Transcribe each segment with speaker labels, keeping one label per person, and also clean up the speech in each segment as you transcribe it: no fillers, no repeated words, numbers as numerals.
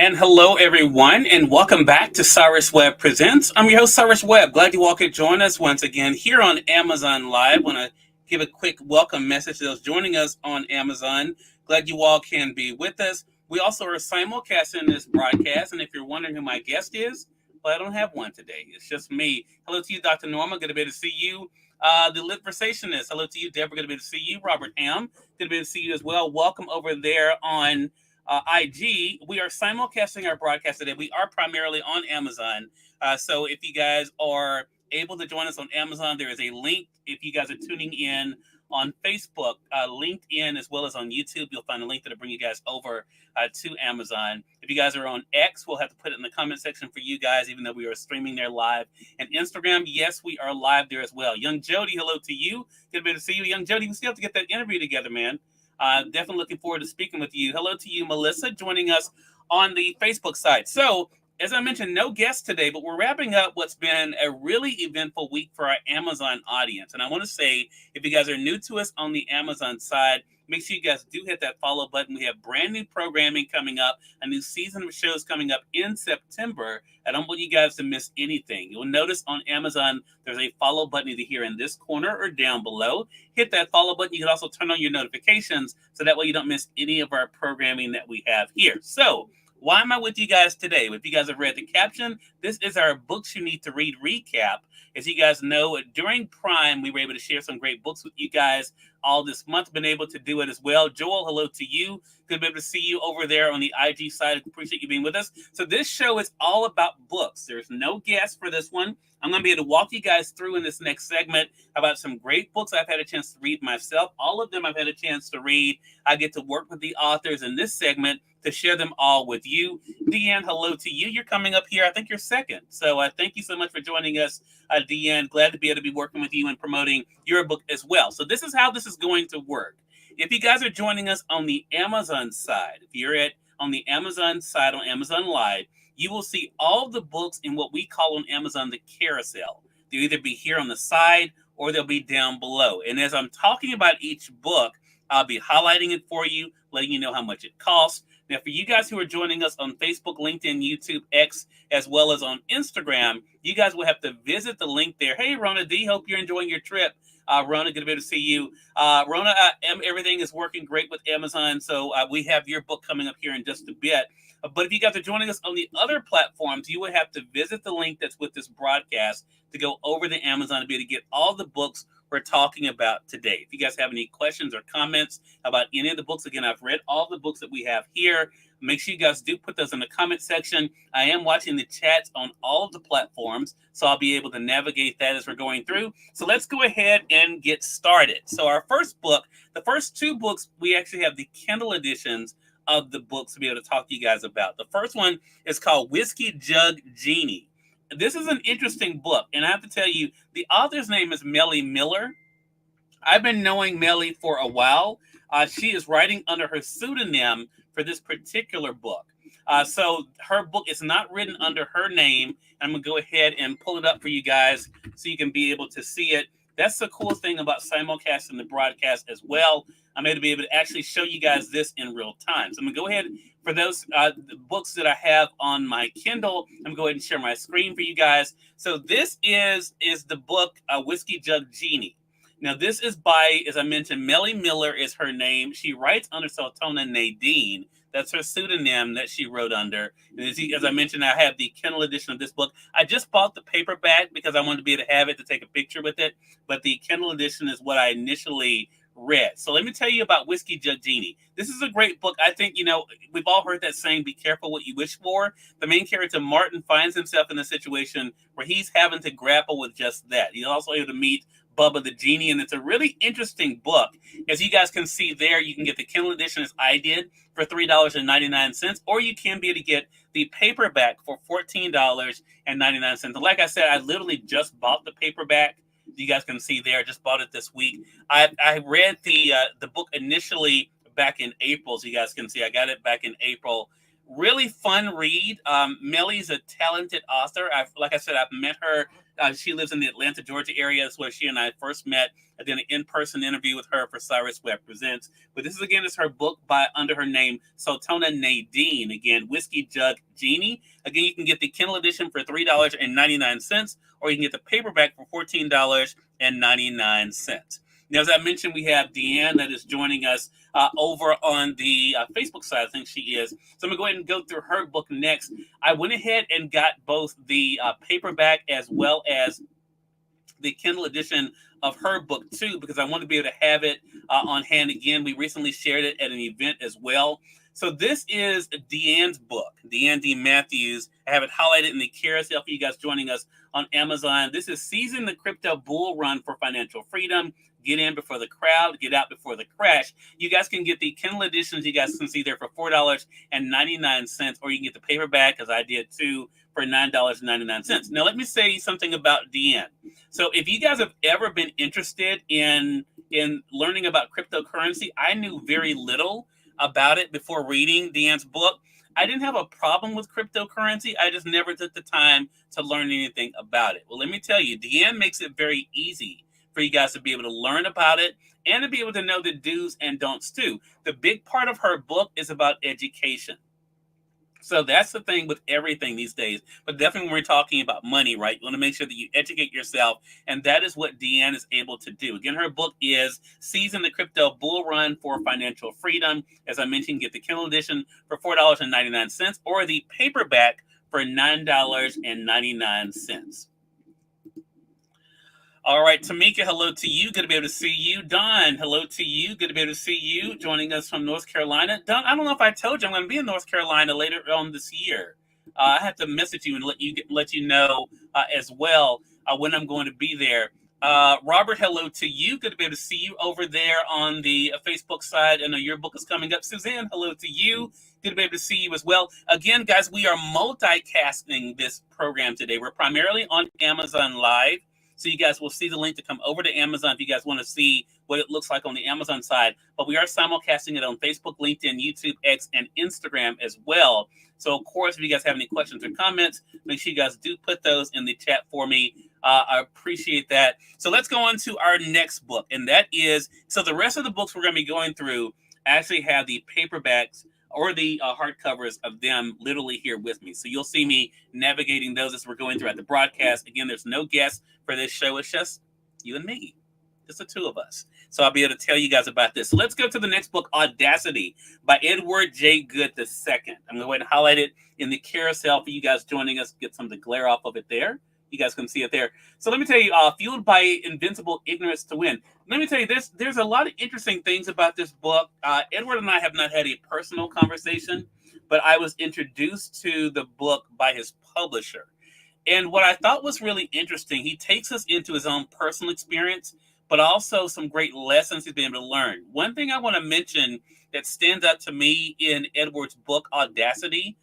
Speaker 1: And hello, everyone, and welcome back to Cyrus Webb Presents. I'm your host, Cyrus Webb. Glad you all could join us once again here on Amazon Live. Want to give a quick welcome message to those joining us on Amazon. Glad you all can be with us. We also are simulcasting this broadcast, and if you're wondering who my guest is, well, I don't have one today. It's just me. Hello to you, Dr. Norma. Good to be able to see you. The Litversationist. Hello to you, Deborah. Good to be able to see you. Robert Ham. Good to be able to see you as well. Welcome over there on IG. We are simulcasting our broadcast today. We are primarily on Amazon. So if you guys are able to join us on Amazon, there is a link. If you guys are tuning in on Facebook, LinkedIn, as well as on YouTube, you'll find a link that'll bring you guys over to Amazon. If you guys are on X, we'll have to put it in the comment section for you guys, even though we are streaming there live. And Instagram, yes, we are live there as well. Young Jody, hello to you. Good to see you. Young Jody, we still have to get that interview together, man. Definitely looking forward to speaking with you. Hello to you, Melissa, joining us on the Facebook side. So, as I mentioned, no guests today, but we're wrapping up what's been a really eventful week for our Amazon audience. And I want to say, if you guys are new to us on the Amazon side, make sure you guys do hit that follow button. We have brand new programming coming up, a new season of shows coming up in September. I don't want you guys to miss anything. You'll notice on Amazon, there's a follow button either here in this corner or down below. Hit that follow button. You can also turn on your notifications so that way you don't miss any of our programming that we have here. So, why am I with you guys today? If you guys have read the caption, this is our Books You Need to Read recap. As you guys know, during Prime, we were able to share some great books with you guys all this month. Been able to do it as well. Joel, hello to you. Good to be able to see you over there on the IG side. Appreciate you being with us. So this show is all about books. There's no guest for this one. I'm going to be able to walk you guys through in this next segment about some great books I've had a chance to read myself. All of them I've had a chance to read. I get to work with the authors in this segment to share them all with you. Deanne, hello to you. You're coming up here. I think you're second. So thank you so much for joining us, Deanne. Glad to be able to be working with you and promoting your book as well. So this is how this is going to work. If you guys are joining us on the Amazon side, if you're on the Amazon side on Amazon Live, you will see all the books in what we call on Amazon the carousel. They'll either be here on the side or they'll be down below. And as I'm talking about each book, I'll be highlighting it for you, letting you know how much it costs. Now, for you guys who are joining us on Facebook, LinkedIn, YouTube, X, as well as on Instagram, you guys will have to visit the link there. Hey, Rona D, hope you're enjoying your trip. Rona, good to be able to see you. Rona, everything is working great with Amazon, so we have your book coming up here in just a bit. But if you guys are joining us on the other platforms, you would have to visit the link that's with this broadcast to go over to Amazon to be able to get all the books we're talking about today. If you guys have any questions or comments about any of the books, again, I've read all the books that we have here. Make sure you guys do put those in the comment section. I am watching the chats on all of the platforms, so I'll be able to navigate that as we're going through. So let's go ahead and get started. So our first book, the first two books, we actually have the Kindle editions of the books to be able to talk to you guys about. The first one is called Whiskey Jug Genie. This is an interesting book, and I have to tell you, the author's name is Melly Miller. I've been knowing Melly for a while. She is writing under her pseudonym for this particular book. So her book is not written under her name. I'm going to go ahead and pull it up for you guys so you can be able to see it. That's the cool thing about simulcasting the broadcast as well. I'm going to be able to actually show you guys this in real time. So I'm going to go ahead, for those books that I have on my Kindle, I'm going to go ahead and share my screen for you guys. So this is the book, Whiskey Jug Genie. Now, this is by, as I mentioned, Melly Miller is her name. She writes under Sultana Nadine. That's her pseudonym that she wrote under. And as I mentioned, I have the Kindle edition of this book. I just bought the paperback because I wanted to be able to have it to take a picture with it. But the Kindle edition is what I initially read. So let me tell you about Whiskey Jug Genie. This is a great book. I think, we've all heard that saying, be careful what you wish for. The main character, Martin, finds himself in a situation where he's having to grapple with just that. He's also able to meet Bubba the Genie, and it's a really interesting book. As you guys can see there, you can get the Kindle edition as I did for $3.99, or you can be able to get the paperback for $14.99. And like I said, I literally just bought the paperback. You guys can see there, I just bought it this week. I read the book initially back in April, so you guys can see I got it back in April. Really fun read. Melly's a talented author. Like I said, I've met her She lives in the Atlanta, Georgia area. That's where she and I first met. I did an in-person interview with her for Cyrus Webb Presents. But this is, again, is her book by under her name, Sultana Nadine. Again, Whiskey Jug Genie. Again, you can get the Kindle edition for $3.99, or you can get the paperback for $14.99. Now, as I mentioned, we have Deanne that is joining us over on the Facebook side. I think she is. So I'm going to go ahead and go through her book next. I went ahead and got both the paperback as well as the Kindle edition of her book too, because I want to be able to have it on hand again. We recently shared it at an event as well. So this is Deanne's book, Deanne D. Matthews. I have it highlighted in the carousel for you guys joining us on Amazon. This is Seizing the Crypto Bull Run for Financial Freedom. Get in before the crowd, get out before the crash. You guys can get the Kindle editions, you guys can see there for $4.99, or you can get the paperback, as I did too, for $9.99. Now, let me say something about Deanne. So if you guys have ever been interested in learning about cryptocurrency, I knew very little about it before reading Deanne's book. I didn't have a problem with cryptocurrency. I just never took the time to learn anything about it. Well, let me tell you, Deanne makes it very easy for you guys to be able to learn about it and to be able to know the do's and don'ts too. The big part of her book is about education. So that's the thing with everything these days. But definitely when we're talking about money, right? You want to make sure that you educate yourself. And that is what Deanne is able to do. Again, her book is Seizing the Crypto Bull Run for Financial Freedom. As I mentioned, get the Kindle edition for $4.99 or the paperback for $9.99. All right, Tamika, hello to you. Good to be able to see you. Don, hello to you. Good to be able to see you. Joining us from North Carolina. Don, I don't know if I told you I'm going to be in North Carolina later on this year. I have to message you and let you know as well when I'm going to be there. Robert, hello to you. Good to be able to see you over there on the Facebook side. I know your book is coming up. Suzanne, hello to you. Good to be able to see you as well. Again, guys, we are multicasting this program today. We're primarily on Amazon Live. So you guys will see the link to come over to Amazon if you guys want to see what it looks like on the Amazon side. But we are simulcasting it on Facebook, LinkedIn, YouTube, X, and Instagram as well. So, of course, if you guys have any questions or comments, make sure you guys do put those in the chat for me. I appreciate that. So let's go on to our next book. And that is, so the rest of the books we're going to be going through actually have the paperbacks or the hardcovers of them literally here with me. So you'll see me navigating those as we're going throughout the broadcast. Again, there's no guests for this show. It's just you and me, just the two of us. So I'll be able to tell you guys about this. So let's go to the next book, Audacity by Edward J. Good II. I'm going to go ahead and highlight it in the carousel for you guys joining us. Get some of the glare off of it there. You guys can see it there. So let me tell you, Fueled by Invincible Ignorance to Win. Let me tell you this. There's a lot of interesting things about this book. Edward and I have not had a personal conversation, but I was introduced to the book by his publisher. And what I thought was really interesting, he takes us into his own personal experience, but also some great lessons he's been able to learn. One thing I want to mention that stands out to me in Edward's book, Audacity,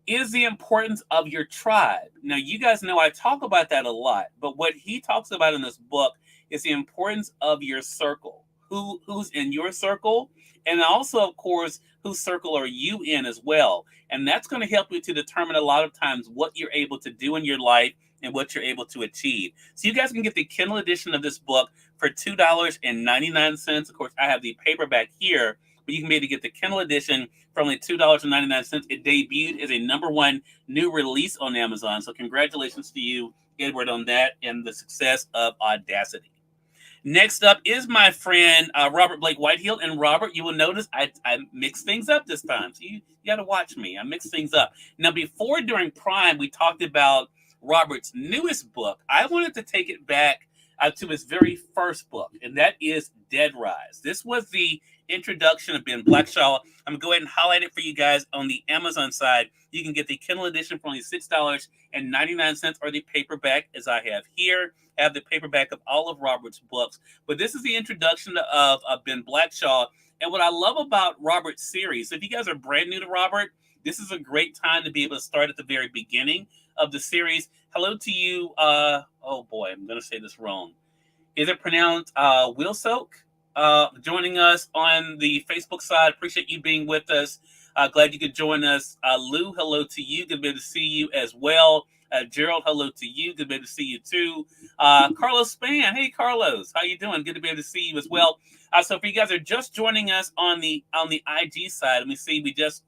Speaker 1: is the importance of your tribe. Now, you guys know I talk about that a lot, but what he talks about in this book is the importance of your circle. Who's in your circle, and also, of course, whose circle are you in as well. And that's going to help you to determine a lot of times what you're able to do in your life and what you're able to achieve. So you guys can get the Kindle edition of this book for $2.99. Of course, I have the paperback here, but you can be able to get the Kindle edition for only $2.99. It debuted as a #1 new release on Amazon. So congratulations to you, Edward, on that and the success of Audacity. Next up is my friend Robert Blake Whitehill. And Robert, you will notice I mixed things up this time. So you got to watch me. I mixed things up. Now, before during Prime, we talked about Robert's newest book. I wanted to take it back to his very first book, and that is Dead Rise. This was the introduction of Ben Blackshaw. I'm going to go ahead and highlight it for you guys on the Amazon side. You can get the Kindle edition for only $6.99 or the paperback, as I have here. I have the paperback of all of Robert's books. But this is the introduction of Ben Blackshaw. And what I love about Robert's series, so if you guys are brand new to Robert, this is a great time to be able to start at the very beginning of the series. Hello to you. Oh boy, I'm going to say this wrong. Is it pronounced Wilsoak? Joining us on the Facebook side. Appreciate you being with us. Glad you could join us. Lou, hello to you. Good to be able to see you as well. Gerald, hello to you. Good to be able to see you too. Carlos Span, hey Carlos, how you doing? Good to be able to see you as well. So if you guys are just joining us on the IG side, let me see. We just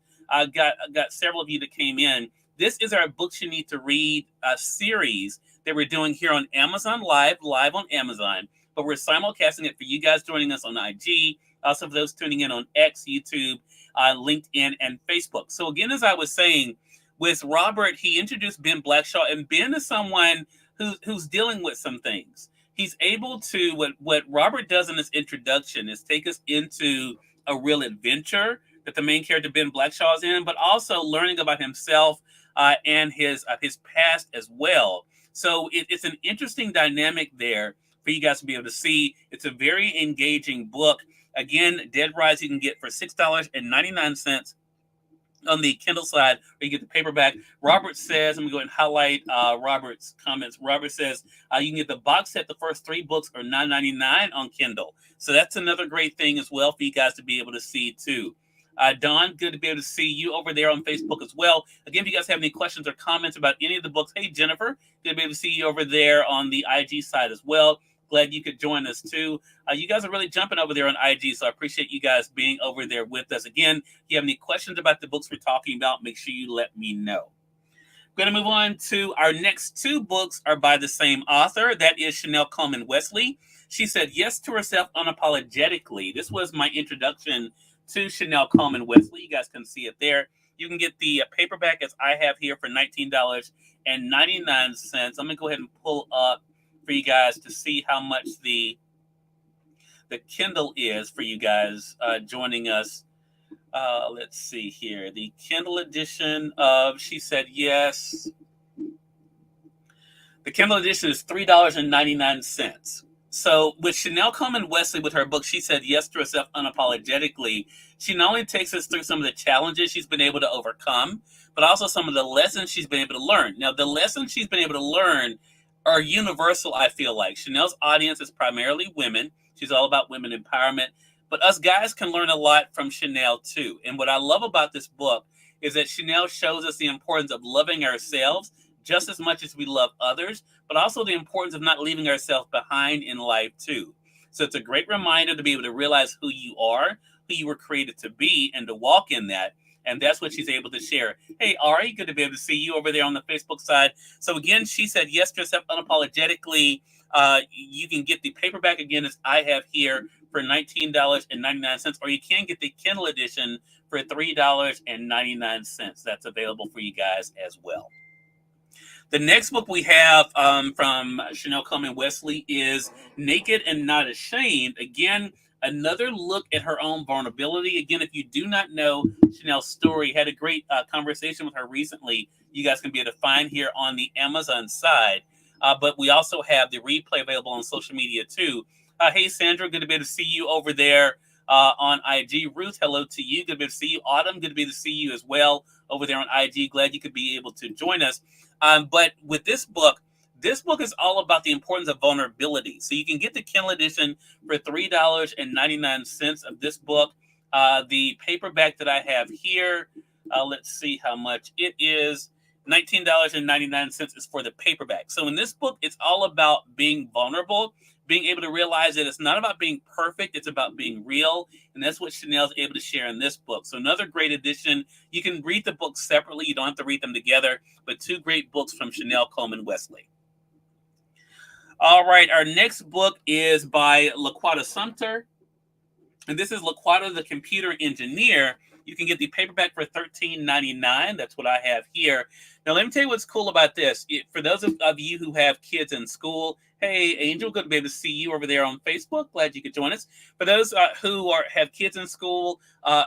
Speaker 1: got several of you that came in. This is our Books You Need to Read series that we're doing here on Amazon live on Amazon. But we're simulcasting it for you guys joining us on IG. Also for those tuning in on X, YouTube, LinkedIn, and Facebook. So again, as I was saying, with Robert, he introduced Ben Blackshaw, and Ben is someone who's dealing with some things. He's able to, what Robert does in this introduction is take us into a real adventure that the main character Ben Blackshaw is in, but also learning about himself and his past as well. So it's an interesting dynamic there for you guys to be able to see. It's a very engaging book. Again, Dead Rise you can get for $6.99 on the Kindle side, or you get the paperback. Robert says, I'm going to go ahead and highlight Robert's comments. Robert says you can get the box set. The first 3 books are $9.99 on Kindle. So that's another great thing as well for you guys to be able to see too. Don, good to be able to see you over there on Facebook as well. Again, if you guys have any questions or comments about any of the books, hey, Jennifer, good to be able to see you over there on the IG side as well. Glad you could join us too. You guys are really jumping over there on IG, so I appreciate you guys being over there with us. Again, if you have any questions about the books we're talking about, make sure you let me know. I'm going to move on to our next 2 books are by the same author. That is Chanel Coleman Wesley. She said yes to herself unapologetically. This was my introduction to Chanel Coleman Wesley. You guys can see it there. You can get the paperback as I have here for $19.99. I'm going to go ahead and pull up for you guys to see how much the Kindle is for you guys joining us. Let's see here. The Kindle edition of She Said Yes. The Kindle edition is $3.99. So with Chanel Coleman Wesley, with her book, She Said Yes to Herself Unapologetically, she not only takes us through some of the challenges she's been able to overcome, but also some of the lessons she's been able to learn. Now, the lessons she's been able to learn are universal, I feel like. Chanel's audience is primarily women. She's all about women empowerment. But us guys can learn a lot from Chanel too. And what I love about this book is that Chanel shows us the importance of loving ourselves just as much as we love others, but also the importance of not leaving ourselves behind in life too. So it's a great reminder to be able to realize who you are, who you were created to be, and to walk in that. And that's what she's able to share. Hey, Ari, good to be able to see you over there on the Facebook side. So again, She Said Yes to Herself Unapologetically. You can get the paperback again as I have here for $19.99, or you can get the Kindle edition for $3.99. That's available for you guys as well. The next book we have from Chanel Coleman Wesley is Naked and Not Ashamed. Again, another look at her own vulnerability. Again, if you do not know Chanel's story, had a great conversation with her recently. You guys can be able to find here on the Amazon side. But we also have the replay available on social media too. Hey, Sandra, good to be able to see you over there on IG. Ruth, hello to you. Good to be able to see you. Autumn, good to be able to see you as well over there on IG. Glad you could be able to join us. But with this book is all about the importance of vulnerability. So you can get the Kindle edition for $3.99 of this book. The paperback that I have here, let's see how much it is. $19.99 is for the paperback. So in this book, it's all about being vulnerable, being able to realize that it's not about being perfect, it's about being real. And that's what Chanel's able to share in this book. So another great addition. You can read the books separately. You don't have to read them together, but 2 great books from Chanel Coleman Wesley. All right, our next book is by LaQuata Sumter. And this is LaQuata the Computer Engineer. You can get the paperback for $13.99. That's what I have here. Now, let me tell you what's cool about this. For those of you who have kids in school, hey, Angel, good to be able to see you over there on Facebook. Glad you could join us. For those who have kids in school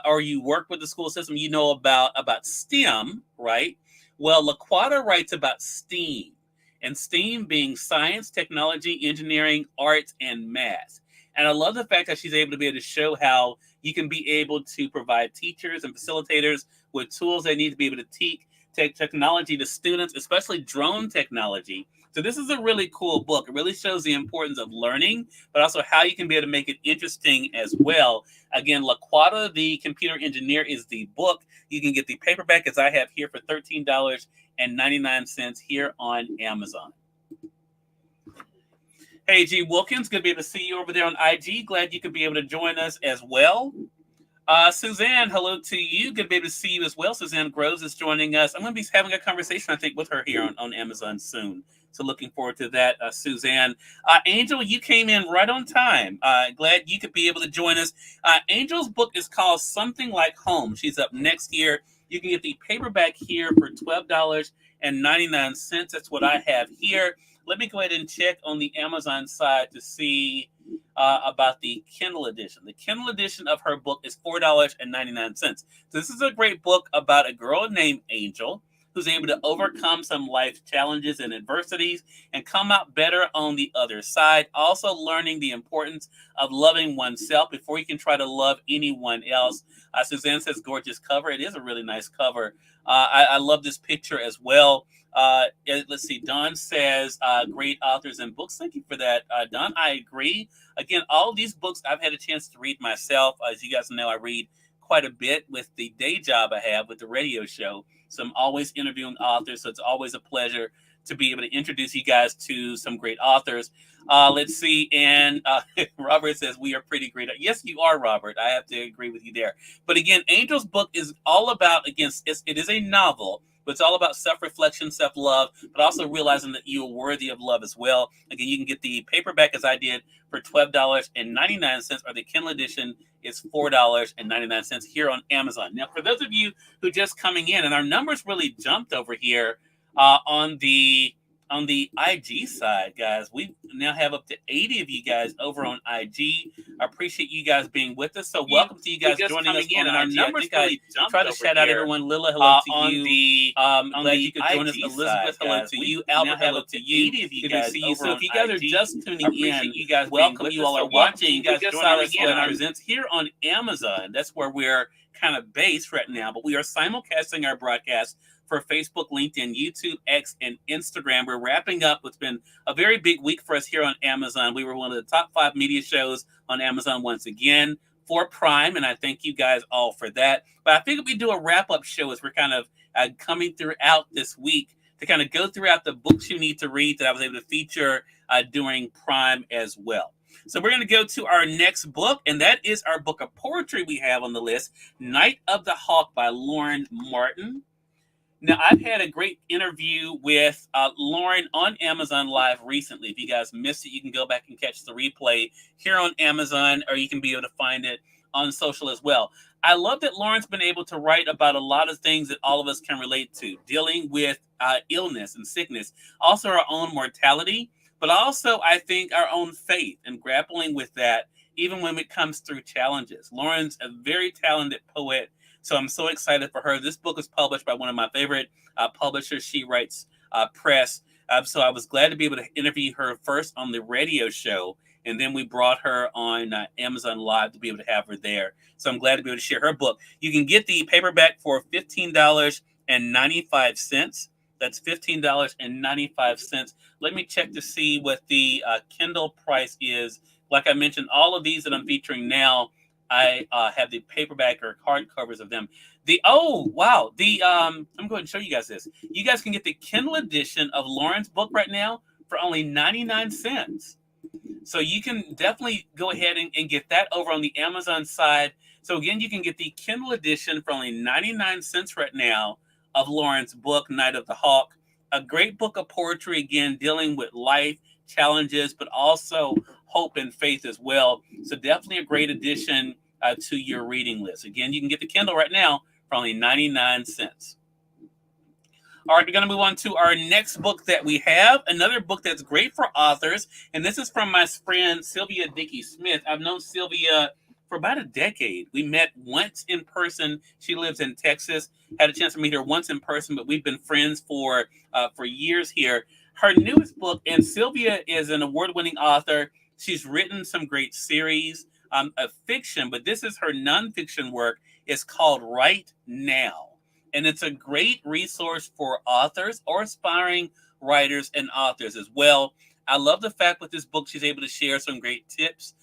Speaker 1: or you work with the school system, you know about STEM, right? Well, LaQuata writes about STEAM, and STEAM being science, technology, engineering, arts, and math. And I love the fact that she's able to show how you can be able to provide teachers and facilitators with tools they need to be able to take technology to students, especially drone technology. So this is a really cool book. It really shows the importance of learning, but also how you can be able to make it interesting as well. Again, LaQuata, the Computer Engineer, is the book. You can get the paperback, as I have here, for $13.99. here on Amazon. Hey, G. Wilkins, good to be able to see you over there on IG. Glad you could be able to join us as well. Suzanne, hello to you. Good to be able to see you as well. Suzanne Groves is joining us. I'm going to be having a conversation, I think, with her here on Amazon soon. So looking forward to that, Suzanne. Angel, you came in right on time. Glad you could be able to join us. Angel's book is called Something Like Home. She's up next year. You can get the paperback here for $12.99. That's what I have here. Let me go ahead and check on the Amazon side to see about the Kindle edition. The Kindle edition of her book is $4.99. So this is a great book about a girl named Angel who's able to overcome some life challenges and adversities and come out better on the other side. Also learning the importance of loving oneself before you can try to love anyone else. Suzanne says, gorgeous cover. It is a really nice cover. I love this picture as well. Let's see. Don says, great authors and books. Thank you for that, Don. I agree. Again, all these books I've had a chance to read myself. As you guys know, I read quite a bit with the day job I have with the radio show. So I'm always interviewing authors. So it's always a pleasure to be able to introduce you guys to some great authors. Let's see. And Robert says, we are pretty great. Yes, you are, Robert. I have to agree with you there. But again, Angel's book is all about, again, it is a novel, but it's all about self-reflection, self-love, but also realizing that you are worthy of love as well. Again, you can get the paperback, as I did, for $12.99, or the Kindle edition is $4.99 here on Amazon. Now, for those of you who are just coming in, and our numbers really jumped over here on the IG side, guys. We now have up to 80 of you guys over on IG. I appreciate you guys being with us. So welcome to you guys joining us in. And our numbers really jumped. Try to shout out everyone. Lila, hello to you. I'm glad you could join us. Elizabeth, hello to you. Albert, hello to you. 80 of you guys over. So if you guys are just tuning in, you guys welcome. You all are watching. You guys joining us in our presents here on Amazon. That's where we're kind of based right now. But we are simulcasting our broadcast for Facebook, LinkedIn, YouTube, X, and Instagram. We're wrapping up what's been a very big week for us here on Amazon. We were one of the top 5 media shows on Amazon once again for Prime, and I thank you guys all for that. But I figured we'd do a wrap-up show as we're kind of coming throughout this week to kind of go throughout the books you need to read that I was able to feature during Prime as well. So we're going to go to our next book, and that is our book of poetry we have on the list, Night of the Hawk by Lauren Martin. Now, I've had a great interview with Lauren on Amazon Live recently. If you guys missed it, you can go back and catch the replay here on Amazon, or you can be able to find it on social as well. I love that Lauren's been able to write about a lot of things that all of us can relate to, dealing with illness and sickness, also our own mortality, but also, I think, our own faith and grappling with that, even when it comes through challenges. Lauren's a very talented poet. So I'm so excited for her. This book is published by one of my favorite publishers, She Writes Press. So I was glad to be able to interview her first on the radio show, and then we brought her on Amazon Live to be able to have her there. So I'm glad to be able to share her book. You can get the paperback for $15.95. That's $15.95. Let me check to see what the Kindle price is. Like I mentioned, all of these that I'm featuring now, I have the paperback or hardcovers of them. I'm going to show you guys this. You guys can get the Kindle edition of Lauren's book right now for only 99 cents. So you can definitely go ahead and get that over on the Amazon side. So again, you can get the Kindle edition for only 99 cents right now of Lauren's book, Night of the Hawk. A great book of poetry, again, dealing with life challenges, but also hope and faith as well. So definitely a great addition to your reading list. Again, you can get the Kindle right now for only 99 cents. All right, we're going to move on to our next book that we have. Another book that's great for authors. And this is from my friend, Sylvia Dickey Smith. I've known Sylvia for about a decade. We met once in person. She lives in Texas. Had a chance to meet her once in person, but we've been friends for years here. Her newest book, and Sylvia is an award-winning author. She's written some great series of fiction, but this is her nonfiction work. It's called Right Now. And it's a great resource for authors or aspiring writers and authors as well. I love the fact with this book, she's able to share some great tips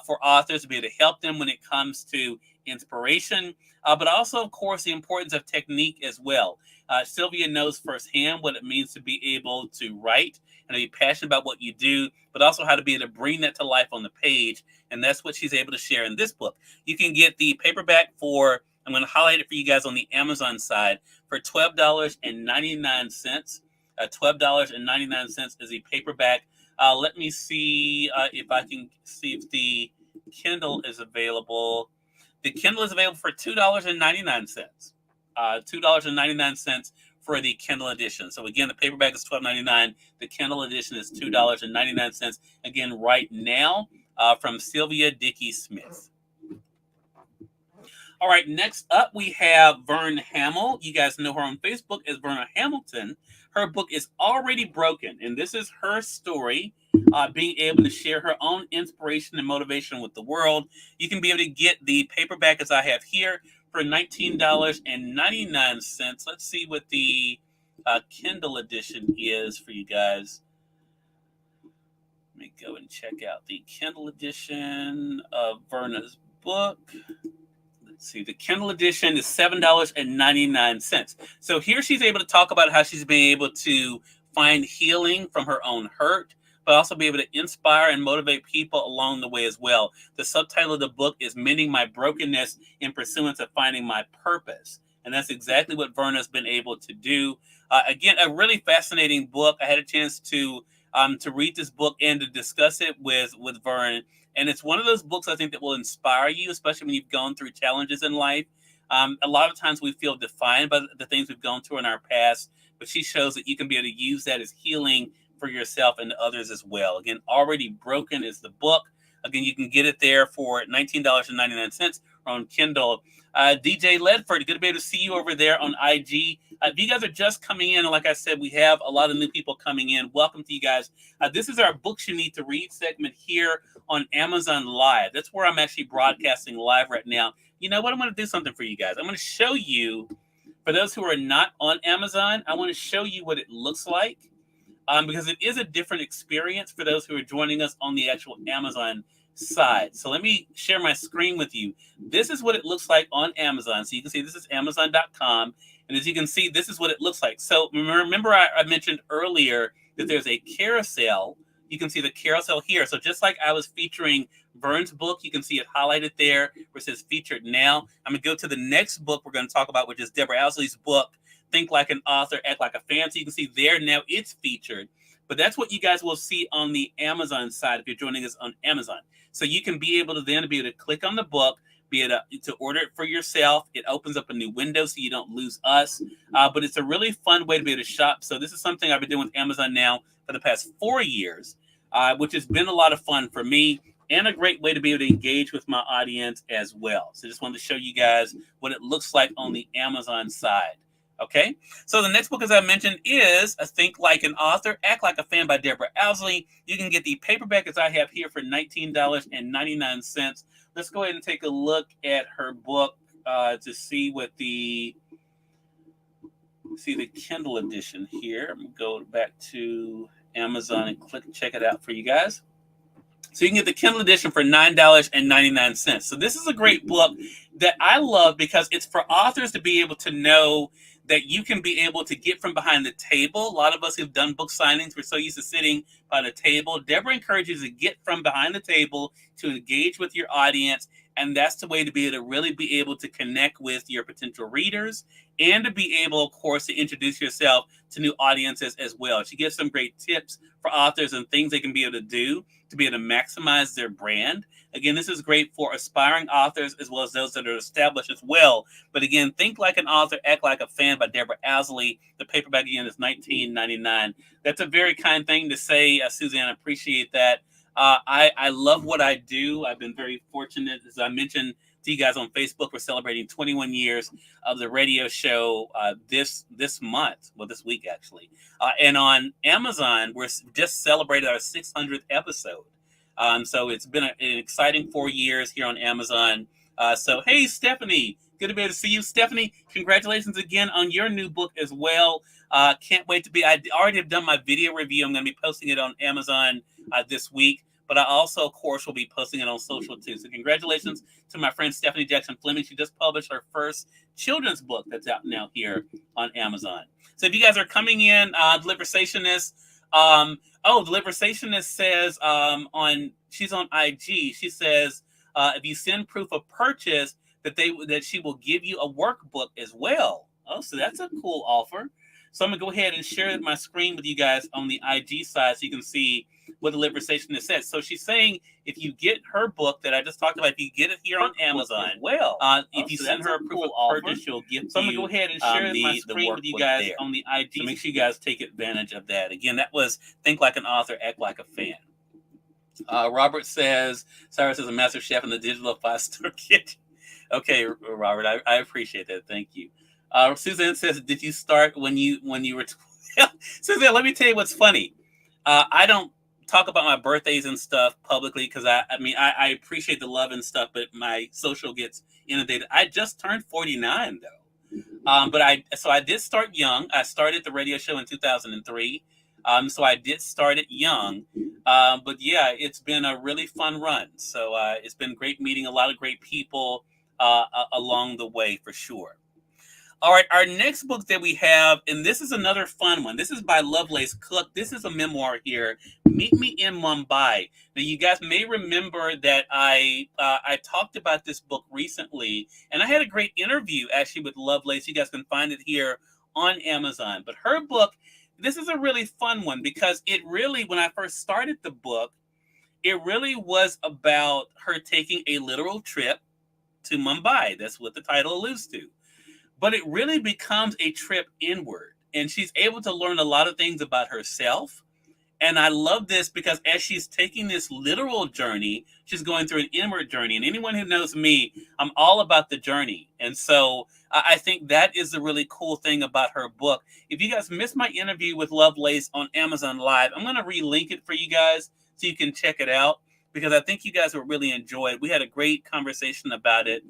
Speaker 1: for authors to be able to help them when it comes to inspiration, but also, of course, the importance of technique as well. Sylvia knows firsthand what it means to be able to write and to be passionate about what you do, but also how to be able to bring that to life on the page. And that's what she's able to share in this book. You can get the paperback for, I'm going to highlight it for you guys on the Amazon side, for $12.99. $12.99 is a paperback. Let me see if I can see if the Kindle is available. The Kindle is available for $2.99. $2.99 for the Kindle edition. So again, the paperback is $12.99. The Kindle edition is $2.99. Again, right now, from Sylvia Dickey Smith. All right, next up we have Vern Hamill. You guys know her on Facebook as Verna Hamilton. Her book is Already Broken, and this is her story, being able to share her own inspiration and motivation with the world. You can be able to get the paperback as I have here for $19.99. Let's see what the Kindle edition is for you guys. Let me go and check out the Kindle edition of Verna's book. See, the Kindle edition is $7.99. So here she's able to talk about how she's been able to find healing from her own hurt, but also be able to inspire and motivate people along the way as well. The subtitle of the book is Mending My Brokenness in Pursuance of Finding My Purpose. And that's exactly what Verna's been able to do. Again, a really fascinating book. I had a chance to read this book and to discuss it with Vern. And it's one of those books I think that will inspire you, especially when you've gone through challenges in life. A lot of times we feel defined by the things we've gone through in our past, but she shows that you can be able to use that as healing for yourself and others as well. Again, Already Broken is the book. Again, you can get it there for $19.99 on Kindle. DJ Ledford, good to be able to see you over there on IG. If you guys are just coming in, and like I said, we have a lot of new people coming in. Welcome to you guys. This is our Books You Need to Read segment here on Amazon Live. That's where I'm actually broadcasting live right now. You know what? I'm going to do something for you guys. I'm going to show you, for those who are not on Amazon, I want to show you what it looks like, because it is a different experience for those who are joining us on the actual Amazon side. So let me share my screen with you. This is what it looks like on Amazon. So you can see this is Amazon.com. And as you can see, this is what it looks like. So remember I mentioned earlier that there's a carousel. You can see the carousel here. So just like I was featuring Vern's book, you can see it highlighted there where it says featured now. I'm going to go to the next book we're going to talk about, which is Deborah Owsley's book, Think Like an Author, Act Like a Fan. So you can see there now it's featured. But that's what you guys will see on the Amazon side if you're joining us on Amazon. So you can be able to then be able to click on the book, be able to order it for yourself. It opens up a new window so you don't lose us. But it's a really fun way to be able to shop. So this is something I've been doing with Amazon now for the past 4 years, which has been a lot of fun for me and a great way to be able to engage with my audience as well. So just wanted to show you guys what it looks like on the Amazon side. Okay, so the next book, as I mentioned, is Think Like an Author, Act Like a Fan by Deborah Owsley. You can get the paperback as I have here for $19.99. Let's go ahead and take a look at her book to see what the Kindle edition here. I'm going to go back to Amazon and check it out for you guys. So you can get the Kindle edition for $9.99. So this is a great book that I love because it's for authors to be able to know that you can be able to get from behind the table. A lot of us who've done book signings, we're so used to sitting by the table. Deborah encourages you to get from behind the table to engage with your audience. And that's the way to be able to really be able to connect with your potential readers and to be able, of course, to introduce yourself to new audiences as well. She gives some great tips for authors and things they can be able to do to be able to maximize their brand. Again, this is great for aspiring authors as well as those that are established as well. But again, Think Like an Author, Act Like a Fan by Deborah Owsley. The paperback, again, is $19.99. That's a very kind thing to say, Suzanne. I appreciate that. I love what I do. I've been very fortunate, as I mentioned to you guys on Facebook. We're celebrating 21 years of the radio show this month, well, this week actually. And on Amazon, we're just celebrated our 600th episode. So it's been an exciting 4 years here on Amazon. So hey, Stephanie, good to be able to see you. Stephanie, congratulations again on your new book as well. Can't wait to I already have done my video review. I'm going to be posting it on Amazon this week. but I also, of course, will be posting it on social too. So congratulations to my friend Stephanie Jackson Fleming. She just published her first children's book that's out now here on Amazon. So if you guys are coming in, Deliversationist, Deliversationist says she's on IG. She says if you send proof of purchase, that she will give you a workbook as well. Oh, so that's a cool offer. So I'm gonna go ahead and share my screen with you guys on the IG side so you can see what the Deliversationist says. So she's saying if you get her book that I just talked about, if you get it here on Amazon, if you send her a proof of purchase, she'll give. So I'm gonna go ahead and share my screen with you guys on the IG. So make sure you guys take advantage of that. Again, that was Think Like an Author, Act Like a Fan. Robert says Cyrus is a master chef in the digital 5-star kitchen. Okay, Robert, I appreciate that. Thank you. Suzanne says, "Did you start when you were?" Suzanne, let me tell you what's funny. I don't talk about my birthdays and stuff publicly because I appreciate the love and stuff, but my social gets inundated. I just turned 49 though, but I did start young. I started the radio show in 2003. So I did start it young, but yeah, it's been a really fun run. So it's been great meeting a lot of great people along the way for sure. All right, our next book that we have, and this is another fun one. This is by Lovelace Cook. This is a memoir here, Meet Me in Mumbai. Now, you guys may remember that I talked about this book recently, and I had a great interview actually with Lovelace. You guys can find it here on Amazon. But her book, this is a really fun one because it really, when I first started the book, it really was about her taking a literal trip to Mumbai. That's what the title alludes to. But it really becomes a trip inward. And she's able to learn a lot of things about herself. And I love this because as she's taking this literal journey, she's going through an inward journey. And anyone who knows me, I'm all about the journey. And so I think that is the really cool thing about her book. If you guys missed my interview with Lovelace on Amazon Live, I'm going to relink it for you guys so you can check it out because I think you guys will really enjoy it. We had a great conversation about it.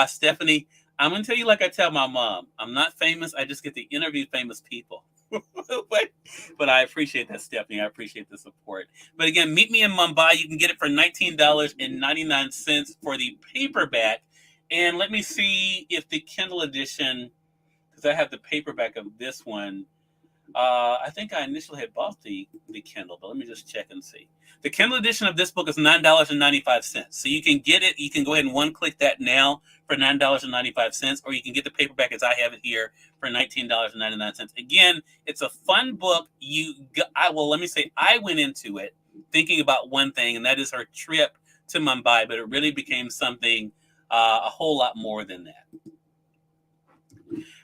Speaker 1: Stephanie, I'm going to tell you like I tell my mom, I'm not famous. I just get to interview famous people. but I appreciate that, Stephanie. I appreciate the support. But again, Meet Me in Mumbai. You can get it for $19.99 for the paperback. And let me see if the Kindle edition, because I have the paperback of this one. I think I initially had bought the Kindle, but let me just check and see. The Kindle edition of this book is $9.95. So you can get it. You can go ahead and one-click that now for $9.95, or you can get the paperback as I have it here for $19.99. Again, it's a fun book. I went into it thinking about one thing, and that is her trip to Mumbai, but it really became something a whole lot more than that.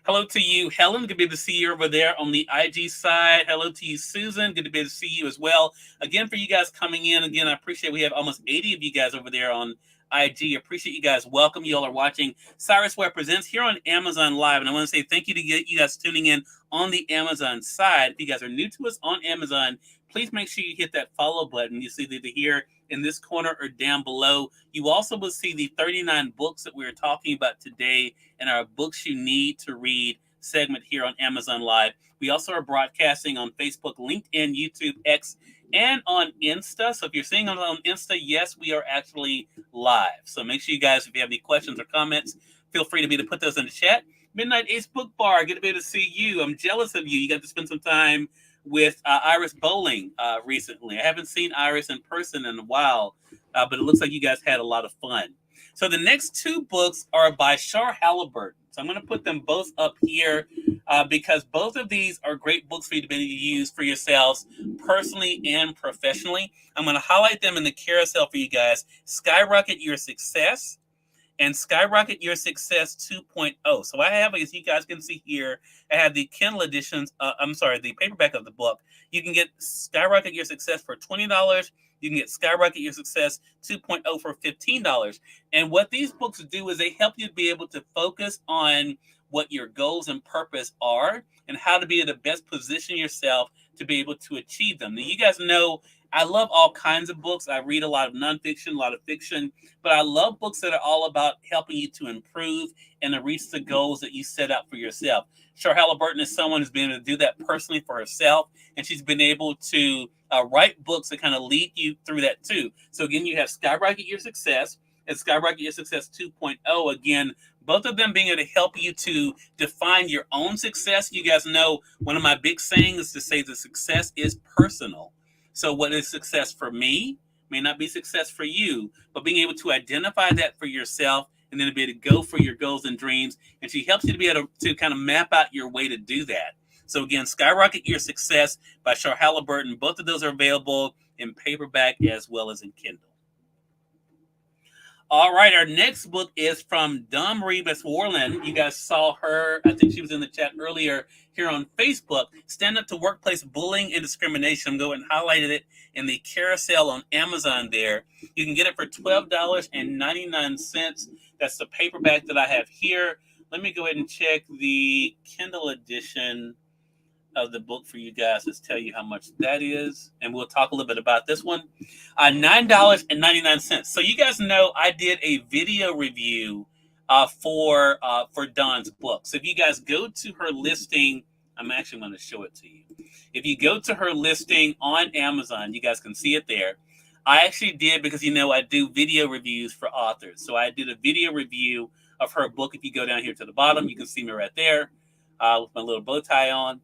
Speaker 1: Hello to you, Helen. Good to be able to see you over there on the IG side. Hello to you, Susan. Good to be able to see you as well. Again, for you guys coming in, again, I appreciate we have almost 80 of you guys over there on IG. Appreciate you guys. Welcome. You all are watching Cyrus Webb Presents here on Amazon Live. And I want to say thank you to you guys tuning in on the Amazon side. If you guys are new to us on Amazon, please make sure you hit that follow button. You see either here in this corner or down below. You also will see the 39 books that we're talking about today in our Books You Need to Read segment here on Amazon Live. We also are broadcasting on Facebook, LinkedIn, YouTube, X, and on Insta. So if you're seeing us on Insta, yes, we are actually live. So make sure you guys, if you have any questions or comments, feel free to put those in the chat. Midnight Ace Book Bar, good to be able to see you. I'm jealous of you. You got to spend some time with Iris Bowling recently. I haven't seen Iris in person in a while, but it looks like you guys had a lot of fun. So the next two books are by Shar Halliburton. So I'm going to put them both up here because both of these are great books for you to be able to use for yourselves personally and professionally. I'm going to highlight them in the carousel for you guys. Skyrocket Your Success and Skyrocket Your Success 2.0. So I have, as you guys can see here, I have the Kindle editions. The paperback of the book. You can get Skyrocket Your Success for $20. You can get Skyrocket Your Success 2.0 for $15. And what these books do is they help you to be able to focus on what your goals and purpose are and how to be able to best position yourself to be able to achieve them. Now, you guys know I love all kinds of books. I read a lot of nonfiction, a lot of fiction, but I love books that are all about helping you to improve and to reach the goals that you set out for yourself. Shar Halliburton is someone who's been able to do that personally for herself, and she's been able to write books that kind of lead you through that too. So again, you have Skyrocket Your Success and Skyrocket Your Success 2.0. Again, both of them being able to help you to define your own success. You guys know one of my big sayings is to say that success is personal. So what is success for me may not be success for you, but being able to identify that for yourself and then to be able to go for your goals and dreams. And she helps you to be able to kind of map out your way to do that. So again, Skyrocket Your Success by Shar Halliburton. Both of those are available in paperback as well as in Kindle. All right, our next book is from Dawn Marie Westmoreland. You guys saw her, I think she was in the chat earlier here on Facebook. Stand Up to Workplace Bullying and Discrimination. I'm going and highlighted it in the carousel on Amazon there. You can get it for $12.99. That's the paperback that I have here. Let me go ahead and check the Kindle edition of the book for you guys. Let's tell you how much that is, and we'll talk a little bit about this one. $9.99. So you guys know I did a video review for Dawn's book. So if you guys go to her listing, I'm actually going to show it to you. If you go to her listing on Amazon, you guys can see it there. I actually did, because I do video reviews for authors. So I did a video review of her book. If you go down here to the bottom, you can see me right there with my little bow tie on.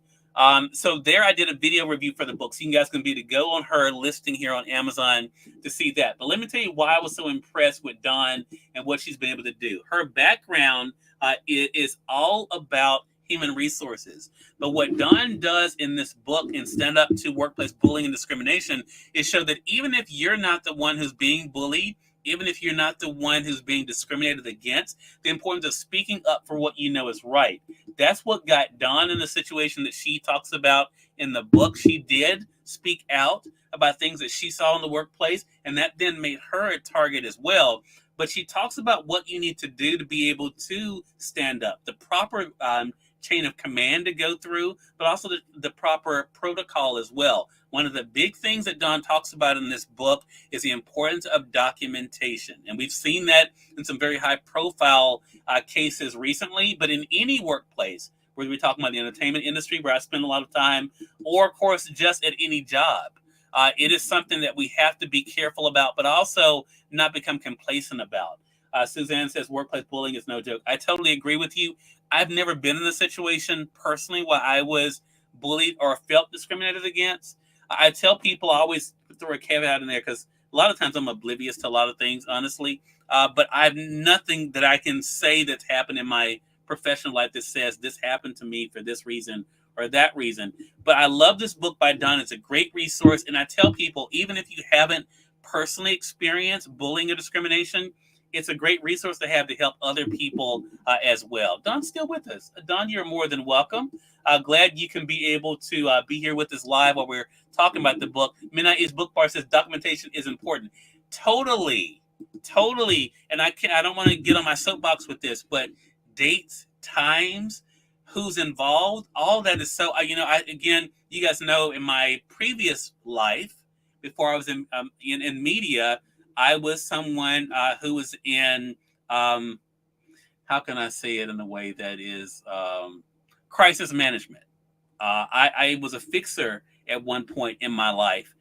Speaker 1: So there I did a video review for the book. So you guys can be to go on her listing here on Amazon to see that. But let me tell you why I was so impressed with Dawn and what she's been able to do. Her background is all about human resources. But what Dawn does in this book in Stand Up to Workplace Bullying and Discrimination is show that even if you're not the one who's being bullied, even if you're not the one who's being discriminated against, the importance of speaking up for what you know is right. That's what got Dawn in the situation that she talks about in the book. She did speak out about things that she saw in the workplace, and that then made her a target as well. But she talks about what you need to do to be able to stand up, the proper chain of command to go through, but also the proper protocol as well. One of the big things that Dawn talks about in this book is the importance of documentation. And we've seen that in some very high profile cases recently, but in any workplace, whether we're talking about the entertainment industry, where I spend a lot of time, or of course, just at any job, it is something that we have to be careful about, but also not become complacent about. Suzanne says workplace bullying is no joke. I totally agree with you. I've never been in a situation personally where I was bullied or felt discriminated against. I tell people, I always throw a caveat in there, because a lot of times I'm oblivious to a lot of things, honestly. But I have nothing that I can say that's happened in my professional life that says this happened to me for this reason or that reason. But I love this book by Dawn. It's a great resource. And I tell people, even if you haven't personally experienced bullying or discrimination, it's a great resource to have to help other people as well. Dawn's still with us. Dawn, you're more than welcome. Glad you can be able to be here with us live while we're talking about the book. Midnight is Book Bar says documentation is important. Totally. And I don't want to get on my soapbox with this, but dates, times, who's involved, all that is so. Again, you guys know in my previous life, before I was in media, I was someone who was in, how can I say it in a way that is crisis management. I was a fixer at one point in my life.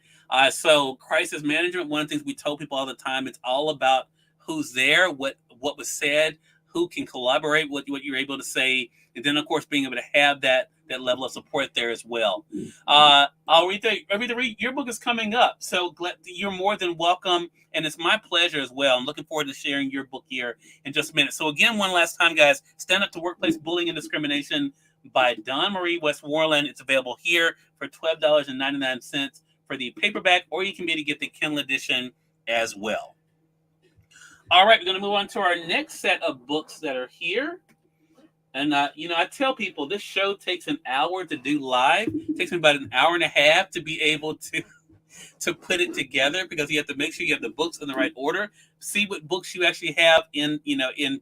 Speaker 1: So crisis management, one of the things we told people all the time, it's all about who's there, what was said, who can collaborate, what you're able to say, and then, of course, being able to have that level of support there as well. Read your book is coming up, so you're more than welcome, and it's my pleasure as well. I'm looking forward to sharing your book here in just a minute. So again, one last time, guys, Stand Up to Workplace Bullying and Discrimination by Dawn Marie Westmoreland. It's available here for $12.99 for the paperback, or you can maybe get the Kindle edition as well. All right, we're going to move on to our next set of books that are here. And, I tell people this show takes an hour to do live. It takes me about an hour and a half to be able to put it together, because you have to make sure you have the books in the right order, see what books you actually have in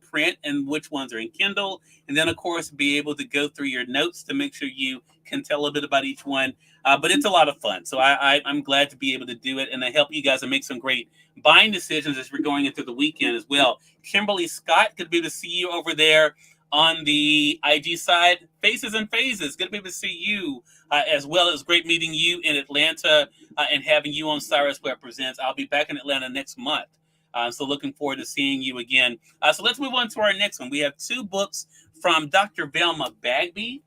Speaker 1: print and which ones are in Kindle. And then, of course, be able to go through your notes to make sure you can tell a little bit about each one. But it's a lot of fun. So I'm glad to be able to do it, and I help you guys to make some great buying decisions as we're going into the weekend as well. Kimberly Scott, good to be able to see you over there on the IG side, Faces and Phases. Good to be able to see you as well. It was great meeting you in Atlanta and having you on Cyrus Webb Presents. I'll be back in Atlanta next month. So looking forward to seeing you again. So let's move on to our next one. We have two books from Dr. Velma Bagby.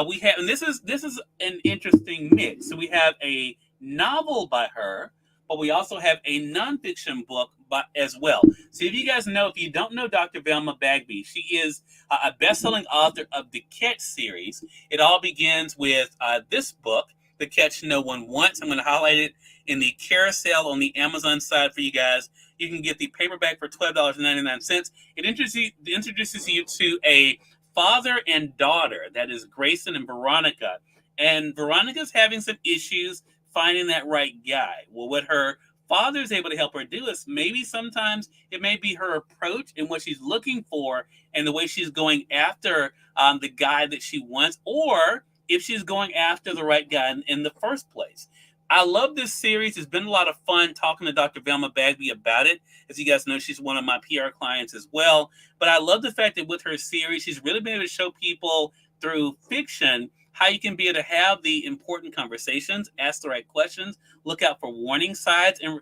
Speaker 1: We have, and this is an interesting mix. So we have a novel by her, but we also have a nonfiction book as well. So if you guys know, if you don't know Dr. Velma Bagby, she is a best-selling author of the Catch series. It all begins with this book, The Catch No One Wants. I'm going to highlight it in the carousel on the Amazon side for you guys. You can get the paperback for $12.99. It introduces you to a father and daughter, that is Grayson and Veronica. And Veronica's having some issues finding that right guy. Well, what her father is able to help her do is maybe sometimes it may be her approach and what she's looking for and the way she's going after the guy that she wants, or if she's going after the right guy in the first place. I love this series. It's been a lot of fun talking to Dr. Velma Bagby about it. As you guys know, she's one of my PR clients as well. But I love the fact that with her series, she's really been able to show people through fiction how you can be able to have the important conversations, ask the right questions, look out for warning signs in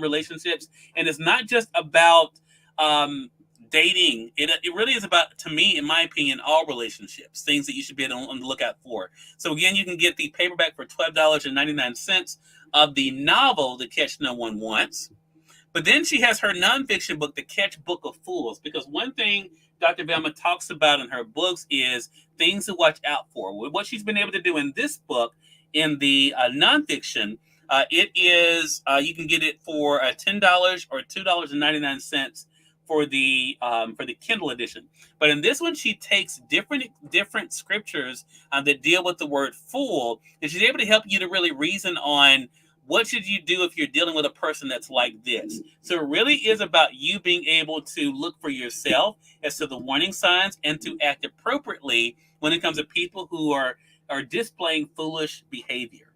Speaker 1: relationships. And it's not just about dating. It really is about, to me, in my opinion, all relationships, things that you should be on the lookout for. So again, you can get the paperback for $12.99 of the novel, The Catch No One Wants. But then she has her nonfiction book, The Catch Book of Fools, because one thing Dr. Velma talks about in her books is things to watch out for. What she's been able to do in this book, in the nonfiction, it is, you can get it for $10 or $2.99 for the Kindle edition. But in this one, she takes different scriptures that deal with the word fool, and she's able to help you to really reason on what should you do if you're dealing with a person that's like this. So it really is about you being able to look for yourself as to the warning signs and to act appropriately when it comes to people who are displaying foolish behavior.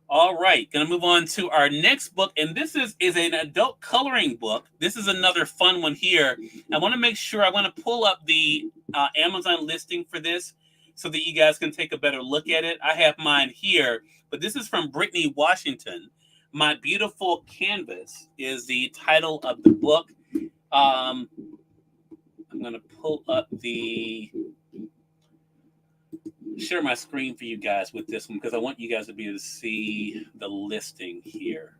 Speaker 1: All right, going to move on to our next book, and this is an adult coloring book. This is another fun one here. I want to make sure, I want to pull up the Amazon listing for this so that you guys can take a better look at it. I have mine here, but this is from Brittany Washington. My Beautiful Canvas is the title of the book. I'm going to pull up share my screen for you guys with this one because I want you guys to be able to see the listing here.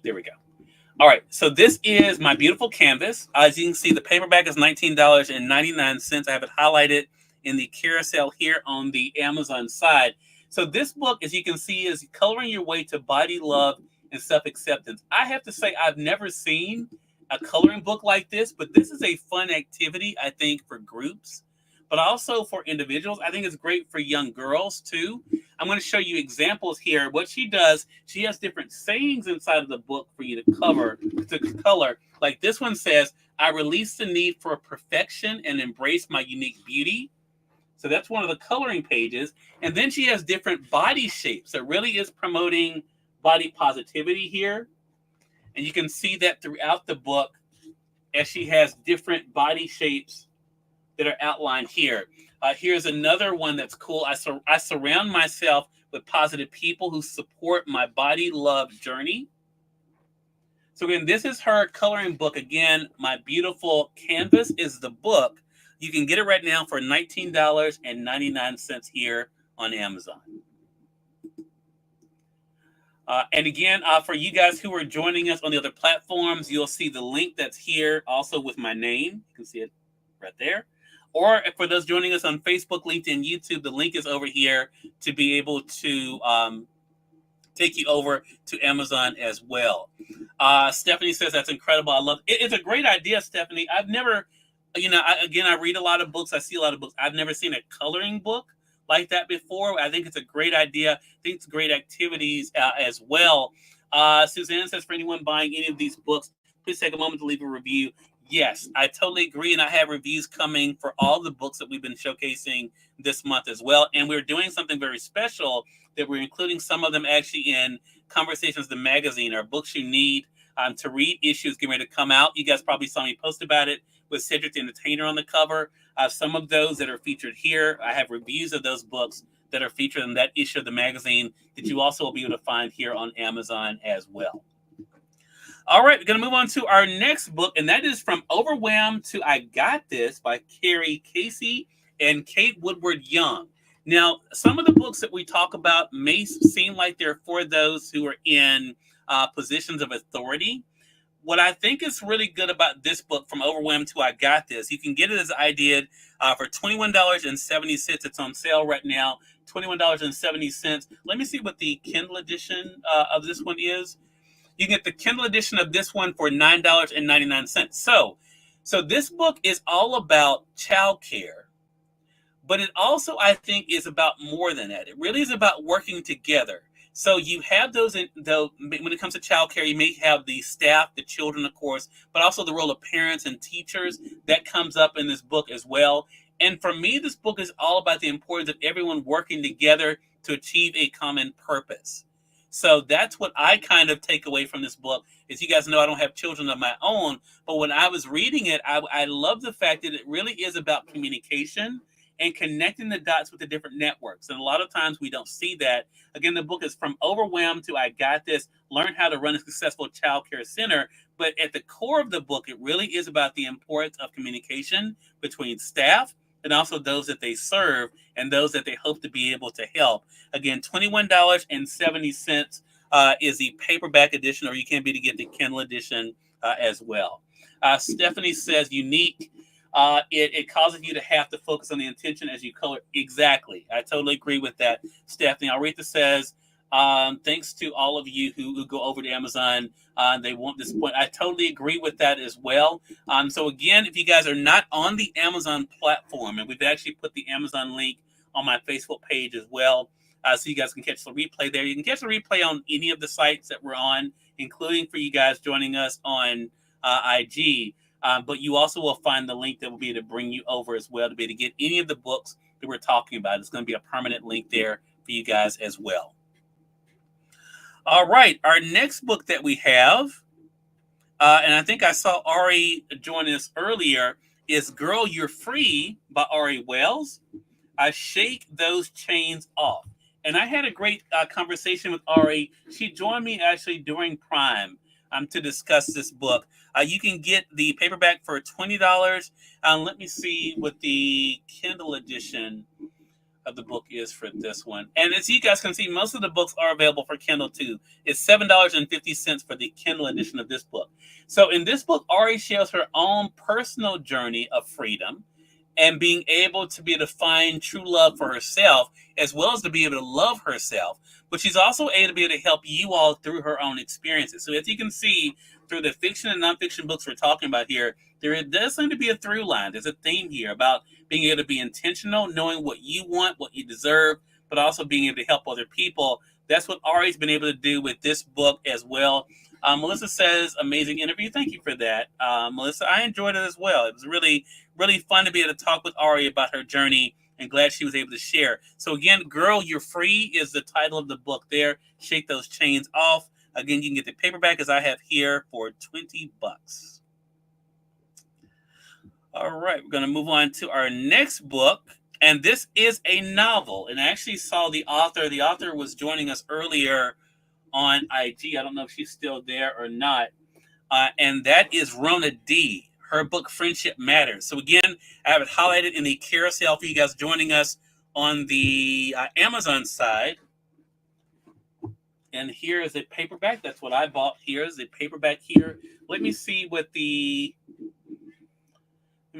Speaker 1: There we go. All right, so this is My Beautiful Canvas. As you can see, the paperback is $19.99. I have it highlighted in the carousel here on the Amazon side. So this book, as you can see, is coloring your way to body love and self-acceptance. I have to say, I've never seen a coloring book like this, but this is a fun activity, I think, for groups, but also for individuals. I think it's great for young girls, too. I'm going to show you examples here. What she does, she has different sayings inside of the book for you to color. Like this one says, I release the need for perfection and embrace my unique beauty. So that's one of the coloring pages. And then she has different body shapes. So it really is promoting body positivity here. And you can see that throughout the book as she has different body shapes that are outlined here. Here's another one that's cool. I surround myself with positive people who support my body love journey. So again, this is her coloring book. Again, My Beautiful Canvas is the book. You can get it right now for $19.99 here on Amazon. And again, for you guys who are joining us on the other platforms, you'll see the link that's here also with my name. You can see it right there. Or for those joining us on Facebook, LinkedIn, YouTube, the link is over here to be able to take you over to Amazon as well. Stephanie says, that's incredible. I love it. It's a great idea, Stephanie. I've never, I read a lot of books. I see a lot of books. I've never seen a coloring book like that before. I think it's a great idea. I think it's great activities as well. Suzanne says, for anyone buying any of these books, please take a moment to leave a review. Yes, I totally agree. And I have reviews coming for all the books that we've been showcasing this month as well. And we're doing something very special that we're including some of them actually in Conversations, the magazine, our books you need to read issues getting ready to come out. You guys probably saw me post about it. with Cedric the Entertainer on the cover. Some of those that are featured here, I have reviews of those books that are featured in that issue of the magazine that you also will be able to find here on Amazon as well. All right, we're going to move on to our next book, and that is From Overwhelmed to I Got This by Carrie Casey and Kate Woodward Young. Now, some of the books that we talk about may seem like they're for those who are in positions of authority. What I think is really good about this book, From Overwhelmed to I Got This, you can get it as I did for $21.70. It's on sale right now, $21.70. Let me see what the Kindle edition of this one is. You get the Kindle edition of this one for $9.99. So this book is all about childcare. But it also, I think, is about more than that. It really is about working together. So you have those, when it comes to childcare, you may have the staff, the children, of course, but also the role of parents and teachers. That comes up in this book as well. And for me, this book is all about the importance of everyone working together to achieve a common purpose. So that's what I kind of take away from this book. As you guys know, I don't have children of my own, but when I was reading it, I love the fact that it really is about communication and connecting the dots with the different networks. And a lot of times we don't see that. Again, the book is From Overwhelmed to I Got This, Learn How to Run a Successful Child Care Center. But at the core of the book, it really is about the importance of communication between staff and also those that they serve and those that they hope to be able to help. Again, $21.70 is the paperback edition, or you can be to get the Kindle edition as well. Stephanie says, unique. It causes you to have to focus on the intention as you color. Exactly. I totally agree with that, Stephanie. Aretha says, thanks to all of you who go over to Amazon. They won't disappoint. I totally agree with that as well. So again, if you guys are not on the Amazon platform, and we've actually put the Amazon link on my Facebook page as well, so you guys can catch the replay there. You can catch the replay on any of the sites that we're on, including for you guys joining us on IG. But you also will find the link that will be able to bring you over as well to be able to get any of the books that we're talking about. It's going to be a permanent link there for you guys as well. All right, our next book that we have, and I think I saw Ari join us earlier, is Girl, You're Free by Ari Wells. I Shake Those Chains Off. And I had a great conversation with Ari. She joined me actually during Prime to discuss this book. You can get the paperback for $20. Let me see what the Kindle edition of the book is for this one. And as you guys can see, most of the books are available for Kindle too. It's $7.50 for the Kindle edition of this book. So in this book, Ari shares her own personal journey of freedom and being able to be able to find true love for herself, as well as to be able to love herself. But she's also able to be able to help you all through her own experiences. So as you can see, through the fiction and nonfiction books we're talking about here, there does seem to be a through line. There's a theme here about being able to be intentional, knowing what you want, what you deserve, but also being able to help other people. That's what Ari's been able to do with this book as well. Melissa says, amazing interview. Thank you for that. Melissa, I enjoyed it as well. It was really, really fun to be able to talk with Ari about her journey, and glad she was able to share. So again, Girl, You're Free is the title of the book there. Shake Those Chains Off. Again, you can get the paperback as I have here for $20. All right, we're going to move on to our next book. And this is a novel. And I actually saw the author. The author was joining us earlier on IG. I don't know if she's still there or not. And that is Rona D. Her book, Friendship Matters. So again, I have it highlighted in the carousel for you guys joining us on the Amazon side. And here is a paperback. That's what I bought. Here's a paperback here. Let me see what let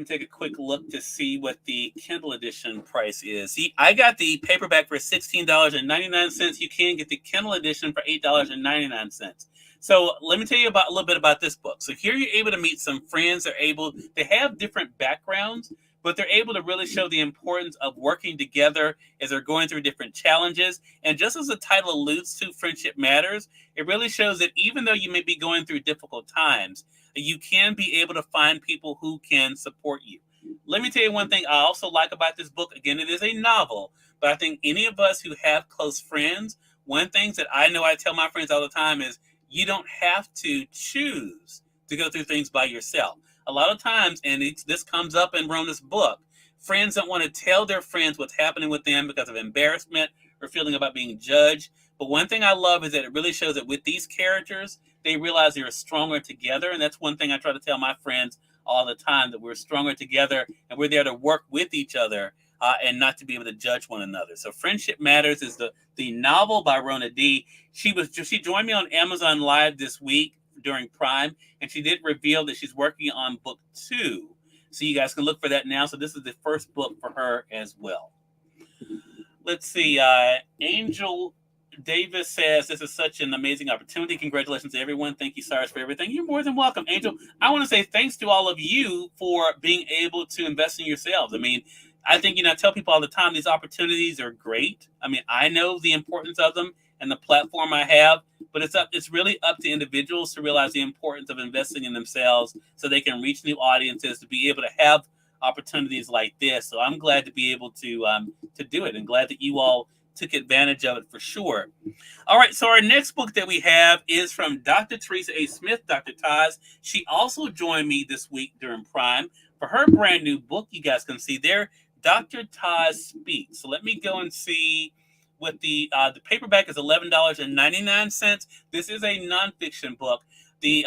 Speaker 1: me take a quick look to see what the Kindle edition price is. See, I got the paperback for $16.99. You can get the Kindle edition for $8.99. So let me tell you a little bit about this book. So here you're able to meet some friends. They have different backgrounds, but they're able to really show the importance of working together as they're going through different challenges. And just as the title alludes to, Friendship Matters, it really shows that even though you may be going through difficult times, you can be able to find people who can support you. Let me tell you one thing I also like about this book. Again, it is a novel, but I think any of us who have close friends, one thing that I know I tell my friends all the time is you don't have to choose to go through things by yourself. a lot of times, and this comes up in Rona's book, friends don't want to tell their friends what's happening with them because of embarrassment or feeling about being judged. But one thing I love is that it really shows that with these characters, they realize they're stronger together. And that's one thing I try to tell my friends all the time, that we're stronger together and we're there to work with each other and not to be able to judge one another. So Friendship Matters is the novel by Rona D. She joined me on Amazon Live this week during Prime, and she did reveal that she's working on book 2. So you guys can look for that now. So this is the first book for her as well. Let's see. Angel Davis says, this is such an amazing opportunity. Congratulations to everyone. Thank you, Cyrus, for everything. You're more than welcome, Angel. I want to say thanks to all of you for being able to invest in yourselves. I mean, I think, I tell people all the time, these opportunities are great. I mean, I know the importance of them and the platform I have, but it's really up to individuals to realize the importance of investing in themselves so they can reach new audiences, to be able to have opportunities like this. So I'm glad to be able to do it, and glad that you all took advantage of it for sure. All right, so our next book that we have is from Dr. Teresa A. Smith, Dr. Taz. She also joined me this week during Prime for her brand new book. You guys can see there, Dr. Taz Speaks. So let me go and see what the paperback is $11.99. This is a nonfiction book. The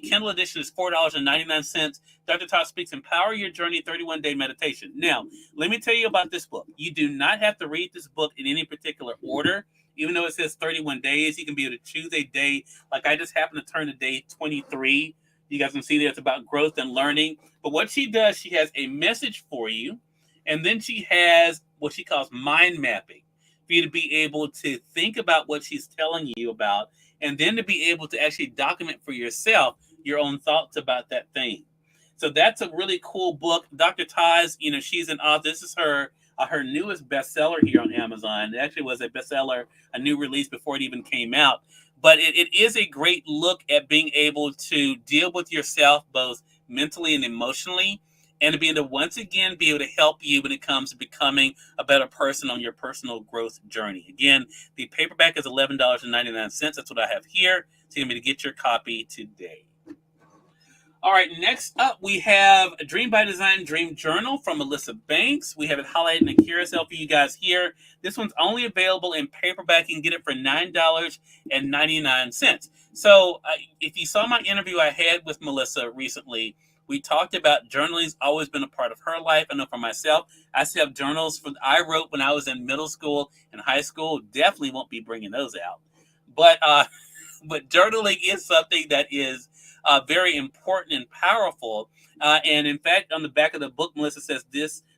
Speaker 1: Kindle edition is $4.99. Dr. Taz Speaks, Empower Your Journey, 31-Day Meditation. Now, let me tell you about this book. You do not have to read this book in any particular order. Even though it says 31 days, you can be able to choose a day. Like I just happened to turn to day 23. You guys can see that it's about growth and learning. But what she does, she has a message for you. And then she has what she calls mind mapping, for you to be able to think about what she's telling you about, and then to be able to actually document for yourself your own thoughts about that thing. So that's a really cool book. Dr. Taz, she's an author. This is her newest bestseller here on Amazon. It actually was a bestseller, a new release before it even came out. But it is a great look at being able to deal with yourself both mentally and emotionally, and to be able to once again be able to help you when it comes to becoming a better person on your personal growth journey. Again, the paperback is $11.99. That's what I have here. So you're going to get your copy today. All right, next up we have a Dream by Design Dream Journal from Melissa Banks. We have it highlighted in the carousel for you guys here. This one's only available in paperback. You can get it for $9.99. So if you saw my interview I had with Melissa recently, we talked about journaling's always been a part of her life. I know for myself, I still have journals I wrote when I was in middle school and high school. Definitely won't be bringing those out. But journaling is something that is very important and powerful. And in fact, on the back of the book, Melissa says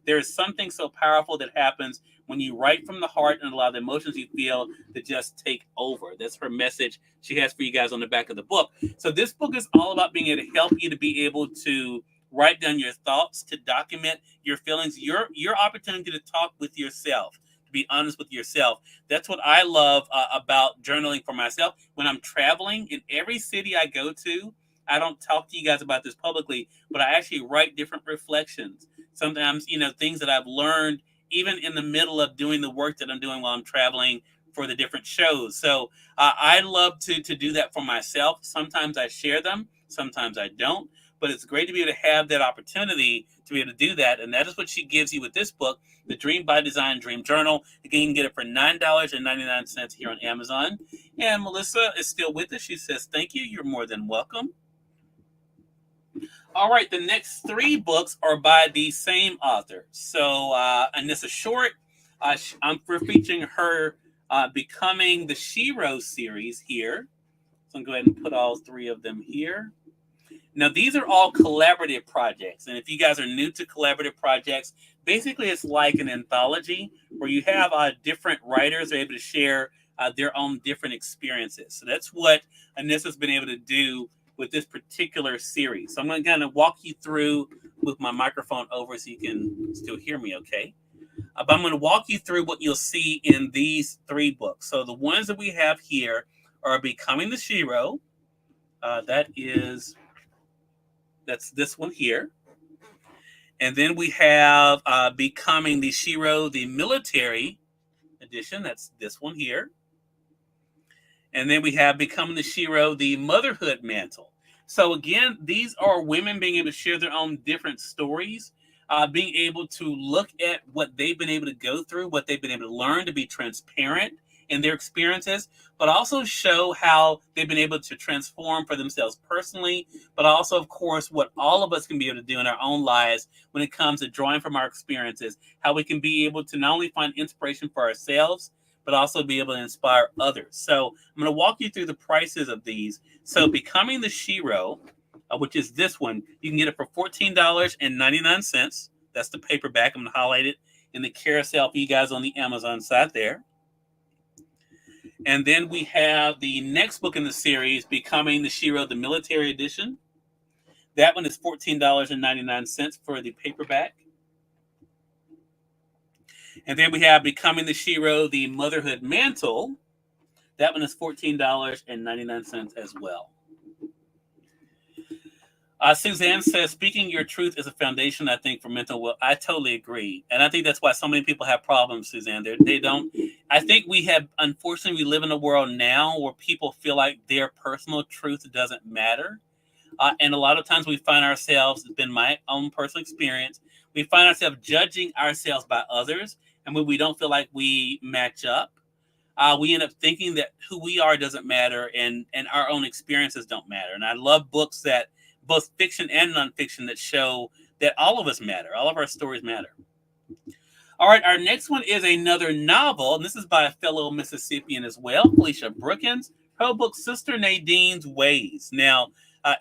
Speaker 1: there is something so powerful that happens when you write from the heart and allow the emotions you feel to just take over. That's her message she has for you guys on the back of the book. So this book is all about being able to help you to be able to write down your thoughts, to document your feelings, your opportunity to talk with yourself, to be honest with yourself. That's what I love about journaling for myself. When I'm traveling in every city I go to, I don't talk to you guys about this publicly, but I actually write different reflections. Sometimes, things that I've learned even in the middle of doing the work that I'm doing while I'm traveling for the different shows. So I love to do that for myself. Sometimes I share them, sometimes I don't, but it's great to be able to have that opportunity to be able to do that. And that is what she gives you with this book, the Dream by Design Dream Journal. Again, you can get it for $9.99 here on Amazon. And Melissa is still with us. She says, thank you. You're more than welcome. All right, the next 3 books are by the same author. So, and this is short. We're featuring her Becoming the Shiro series here. So I'm going to go ahead and put all 3 of them here. Now, these are all collaborative projects. And if you guys are new to collaborative projects, basically it's like an anthology where you have different writers are able to share their own different experiences. So that's what Anissa's been able to do with this particular series. So I'm going to kind of walk you through with my microphone over so you can still hear me okay. But I'm going to walk you through what you'll see in these 3 books. So the ones that we have here are Becoming the Shiro. That's this one here. And then we have Becoming the Shiro, the military edition. That's this one here. And then we have Becoming the Shiro, the Motherhood Mantle. So again, these are women being able to share their own different stories, being able to look at what they've been able to go through, what they've been able to learn, to be transparent in their experiences, but also show how they've been able to transform for themselves personally, but also, of course, what all of us can be able to do in our own lives when it comes to drawing from our experiences, how we can be able to not only find inspiration for ourselves, but also be able to inspire others. So I'm going to walk you through the prices of these. So Becoming the Shero, which is this one, you can get it for $14.99. That's the paperback. I'm going to highlight it in the carousel for you guys on the Amazon side there. And then we have the next book in the series, Becoming the Shero, the Military Edition. That one is $14.99 for the paperback. And then we have Becoming the Shero, the Motherhood Mantle. That one is $14.99 as well. Suzanne says, speaking your truth is a foundation, I think, for mental well. I totally agree. And I think that's why so many people have problems, Suzanne. They don't. I think unfortunately, we live in a world now where people feel like their personal truth doesn't matter. And a lot of times we find ourselves, it's been my own personal experience, we find ourselves judging ourselves by others. And when we don't feel like we match up, we end up thinking that who we are doesn't matter and our own experiences don't matter. And I love books that both fiction and nonfiction that show that all of us matter. All of our stories matter. All right, our next one is another novel, and this is by a fellow Mississippian as well, Felicia Brookins. Her book, Sister Nadine's Ways. Now,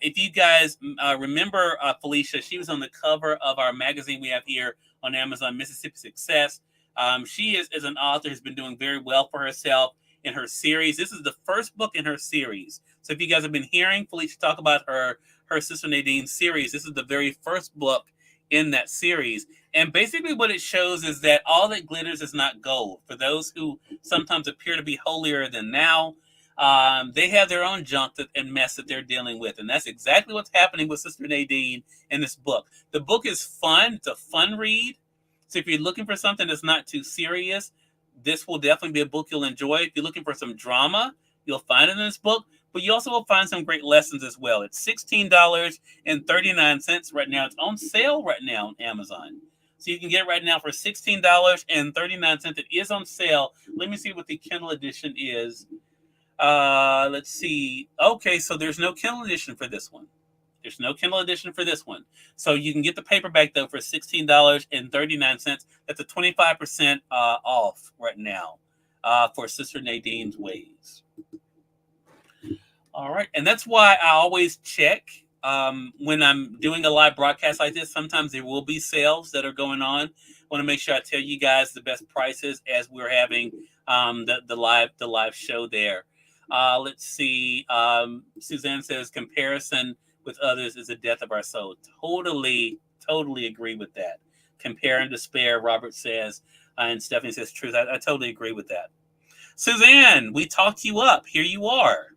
Speaker 1: if you guys remember Felicia, she was on the cover of our magazine we have here on Amazon, Mississippi Success. She is an author, has been doing very well for herself in her series. This is the first book in her series. So if you guys have been hearing Felicia talk about her Sister Nadine series, this is the very first book in that series. And basically what it shows is that all that glitters is not gold. For those who sometimes appear to be holier than thou, they have their own junk and mess that they're dealing with. And that's exactly what's happening with Sister Nadine in this book. The book is fun. It's a fun read. So if you're looking for something that's not too serious, this will definitely be a book you'll enjoy. If you're looking for some drama, you'll find it in this book. But you also will find some great lessons as well. It's $16.39 right now. It's on sale right now on Amazon. So you can get it right now for $16.39. It is on sale. Let me see what the Kindle edition is. Let's see. Okay, so there's no Kindle edition for this one. There's no Kindle edition for this one. So you can get the paperback, though, for $16.39. That's a 25% off right now for Sister Nadine's Ways. All right. And that's why I always check when I'm doing a live broadcast like this. Sometimes there will be sales that are going on. I want to make sure I tell you guys the best prices as we're having the live show there. Let's see. Suzanne says comparison with others is the death of our soul. Totally agree with that. Compare and despair, Robert says. And Stephanie says truth. I totally agree with that. Suzanne, we talked you up. Here you are.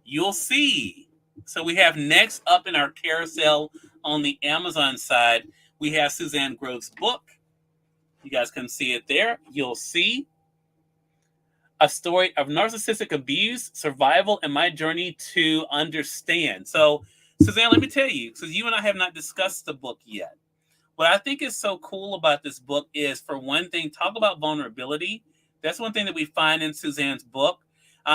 Speaker 1: You'll see. So we have next up in our carousel on the Amazon side, we have Suzanne Grove's book. You guys can see it there. You'll see a story of narcissistic abuse, survival, and my journey to understand. So, Suzanne, let me tell you, because you and I have not discussed the book yet. What I think is so cool about this book is, for one thing, talk about vulnerability. That's one thing that we find in Suzanne's book.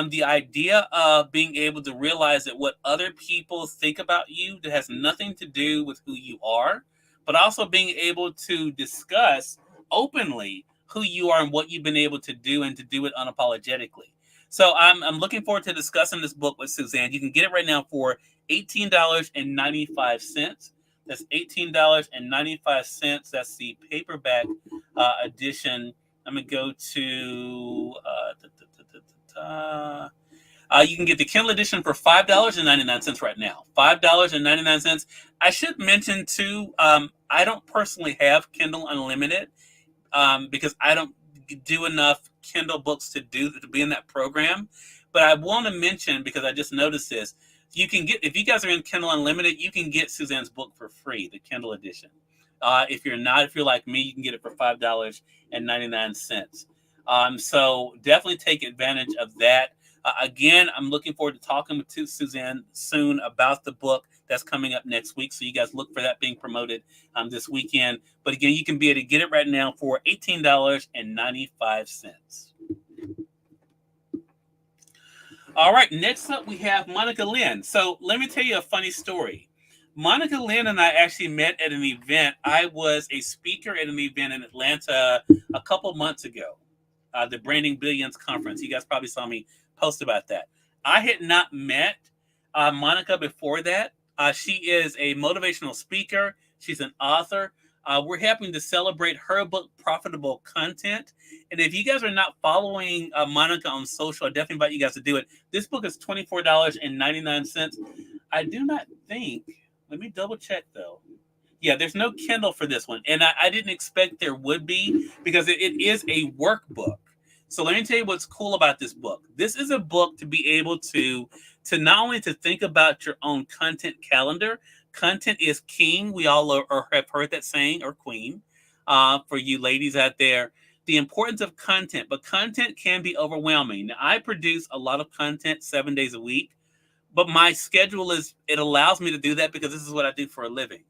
Speaker 1: The idea of being able to realize that what other people think about you that has nothing to do with who you are, but also being able to discuss openly who you are and what you've been able to do and to do it unapologetically. So I'm looking forward to discussing this book with Suzanne. You can get it right now for $18.95. That's $18.95. That's the paperback edition. I'm going to go to... you can get the Kindle edition for $5.99 right now. $5.99. I should mention too, I don't personally have Kindle Unlimited because I don't do enough Kindle books to be in that program. But I want to mention, because I just noticed this, you can get, if you guys are in Kindle Unlimited, you can get Suzanne's book for free, the Kindle edition. If you're like me, you can get it for $5.99. So definitely take advantage of that. Again, I'm looking forward to talking to Suzanne soon about the book that's coming up next week. So you guys look for that being promoted this weekend. But again, you can be able to get it right now for $18.95. All right, next up we have Monica Lynn. So let me tell you a funny story. Monica Lynn and I actually met at an event. I was a speaker at an event in Atlanta a couple months ago, the Branding Billions Conference. You guys probably saw me post about that. I had not met Monica before that. She is a motivational speaker. She's an author. We're happy to celebrate her book, Profitable Content. And if you guys are not following Monica on social, I definitely invite you guys to do it. This book is $24.99. I do not think, let me double check though. Yeah, there's no Kindle for this one. And I didn't expect there would be because it is a workbook. So let me tell you what's cool about this book. This is a book to be able to not only to think about your own content calendar. Content is king. We all have heard that saying, or queen, for you ladies out there. The importance of content, but content can be overwhelming. Now, I produce a lot of content 7 days a week, but my schedule it allows me to do that because this is what I do for a living.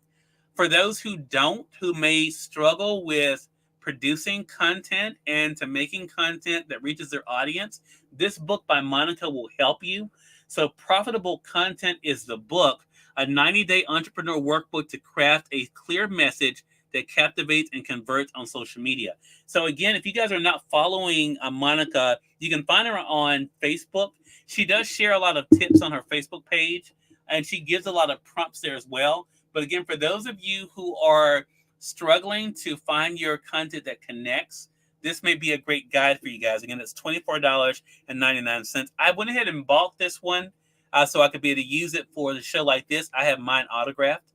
Speaker 1: For those who don't, who may struggle with producing content and to making content that reaches their audience, this book by Monica will help you. So Profitable Content is the book, a 90-day entrepreneur workbook to craft a clear message that captivates and converts on social media. So again, if you guys are not following Monica, you can find her on Facebook. She does share a lot of tips on her Facebook page, and she gives a lot of prompts there as well. But again, for those of you who are struggling to find your content that connects, this may be a great guide for you guys. Again, it's $24.99. I went ahead and bought this one so I could be able to use it for the show like this. I have mine autographed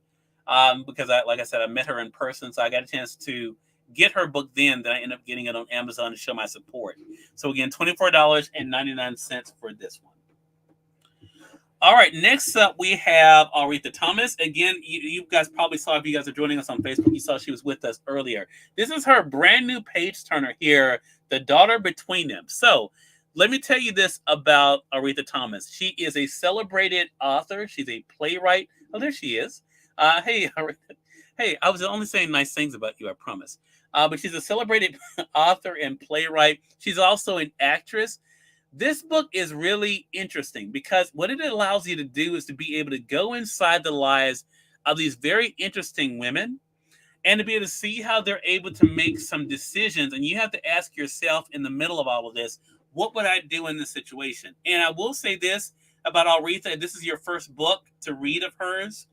Speaker 1: because, like I said, I met her in person, so I got a chance to get her book then I ended up getting it on Amazon to show my support. So again, $24.99 for this one. All right, next up we have Aretha Thomas. Again, you guys probably saw, if you guys are joining us on Facebook, you saw she was with us earlier. This is her brand new page turner here, The Daughter Between Them. So let me tell you this about Aretha Thomas. She is a celebrated author. She's a playwright. Oh, there she is. Hey, Aretha. Hey, I was only saying nice things about you, I promise. But she's a celebrated author and playwright. She's also an actress. This book is really interesting because what it allows you to do is to be able to go inside the lives of these very interesting women and to be able to see how they're able to make some decisions. And you have to ask yourself in the middle of all of this, what would I do in this situation? And I will say this about Aretha, if this is your first book to read of hers,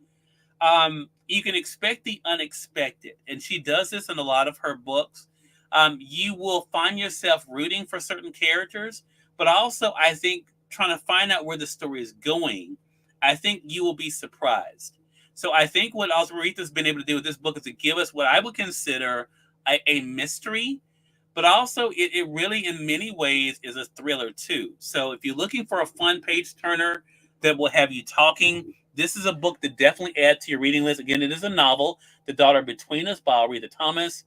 Speaker 1: you can expect the unexpected. And she does this in a lot of her books. You will find yourself rooting for certain characters, but also, I think, trying to find out where the story is going, I think you will be surprised. So I think what Aretha's been able to do with this book is to give us what I would consider a mystery, but also it really, in many ways, is a thriller too. So if you're looking for a fun page turner that will have you talking, this is a book that definitely adds to your reading list. Again, it is a novel, The Daughter Between Us by Aretha Thomas.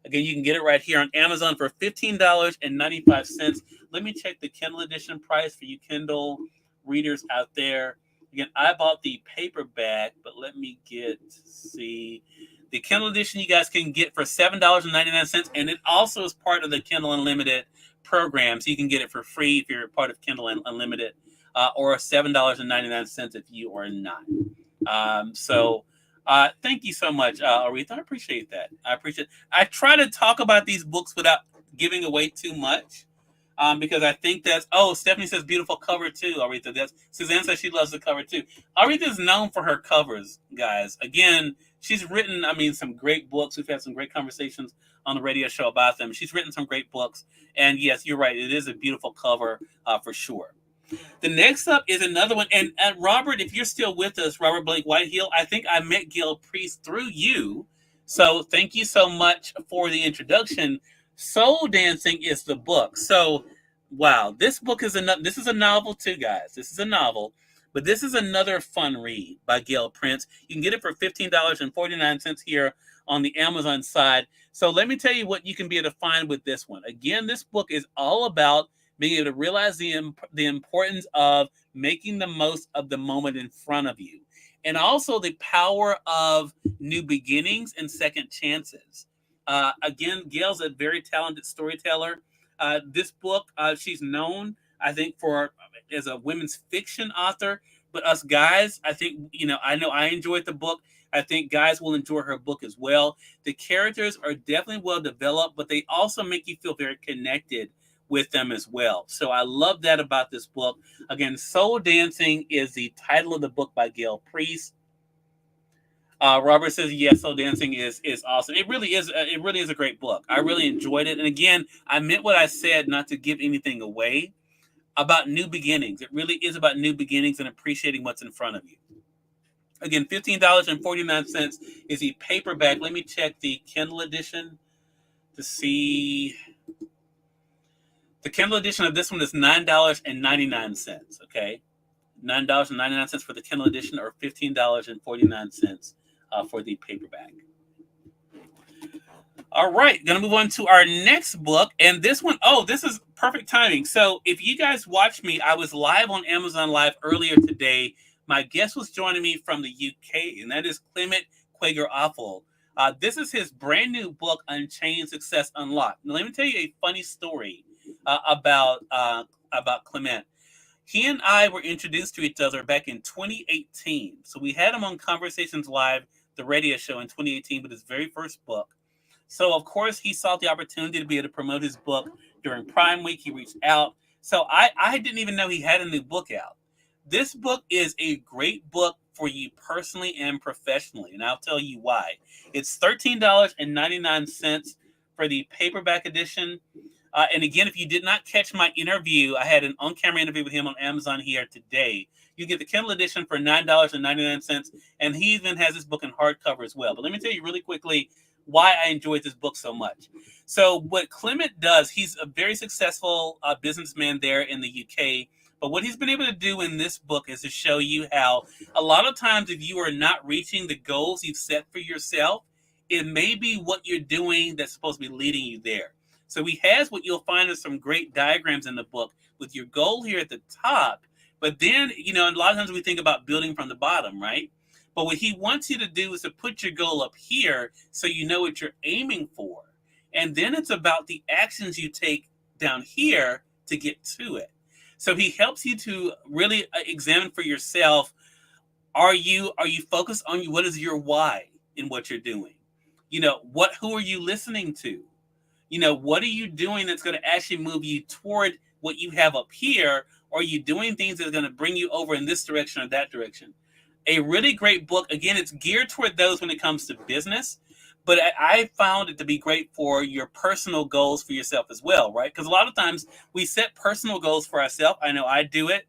Speaker 1: Again, you can get it right here on Amazon for $15.95. Let me check the Kindle edition price for you Kindle readers out there. Again, I bought the paperback, but let me see. The Kindle edition you guys can get for $7.99, and it also is part of the Kindle Unlimited program, so you can get it for free if you're part of Kindle Unlimited, or $7.99 if you are not. Thank you so much, Aretha. I appreciate that. I try to talk about these books without giving away too much, because I think Stephanie says beautiful cover too, Aretha. Suzanne says she loves the cover too. Aretha is known for her covers, guys. Again, she's written, some great books. We've had some great conversations on the radio show about them. She's written some great books. And yes, you're right. It is a beautiful cover for sure. The next up is another one. And Robert, if you're still with us, Robert Blake Whitehill, I think I met Gail Priest through you. So thank you so much for the introduction. Soul Dancing is the book. So, wow, this book is this is a novel too, guys. This is a novel, but this is another fun read by Gail Prince. You can get it for $15.49 here on the Amazon side. So let me tell you what you can be able to find with this one. Again, this book is all about being able to realize the importance of making the most of the moment in front of you, and also the power of new beginnings and second chances. Again, Gail's a very talented storyteller. This book, she's known, I think, for as a women's fiction author. But us guys, I think, I know I enjoyed the book. I think guys will enjoy her book as well. The characters are definitely well developed, but they also make you feel very connected with them as well. So I love that about this book. Again, Soul Dancing is the title of the book by Gail Priest. Robert says, "Yes, Soul Dancing is awesome. It really is. It really is a great book. I really enjoyed it. And again, I meant what I said, not to give anything away about new beginnings. It really is about new beginnings and appreciating what's in front of you." Again, $15.49 is the paperback. Let me check the Kindle edition to see. The Kindle edition of this one is $9.99. Okay, $9.99 for the Kindle edition, or $15.49 for the paperback. All right, going to move on to our next book. And this one, this is perfect timing. So if you guys watched me, I was live on Amazon Live earlier today. My guest was joining me from the UK, and that is Clement Quager-Offal. This is his brand new book, Unchained Success Unlocked. Now, let me tell you a funny story about Clement. He and I were introduced to each other back in 2018. So we had him on Conversations Live, the radio show, in 2018 with his very first book. So, of course, he saw the opportunity to be able to promote his book during Prime Week. He reached out. So I didn't even know he had a new book out. This book is a great book for you personally and professionally, and I'll tell you why. It's $13.99 for the paperback edition. And again, if you did not catch my interview, I had an on-camera interview with him on Amazon here today. You get the Kindle edition for $9.99, and he even has this book in hardcover as well. But let me tell you really quickly why I enjoyed this book so much. So what Clement does, he's a very successful businessman there in the UK. But what he's been able to do in this book is to show you how a lot of times if you are not reaching the goals you've set for yourself, it may be what you're doing that's supposed to be leading you there. So he has what you'll find is some great diagrams in the book with your goal here at the top. But then, a lot of times we think about building from the bottom, right? But what he wants you to do is to put your goal up here so you know what you're aiming for. And then it's about the actions you take down here to get to it. So he helps you to really examine for yourself, are you focused on what is your why in what you're doing? Who are you listening to? What are you doing that's going to actually move you toward what you have up here? Or are you doing things that are going to bring you over in this direction or that direction? A really great book. Again, it's geared toward those when it comes to business. But I found it to be great for your personal goals for yourself as well, right? Because a lot of times we set personal goals for ourselves. I know I do it.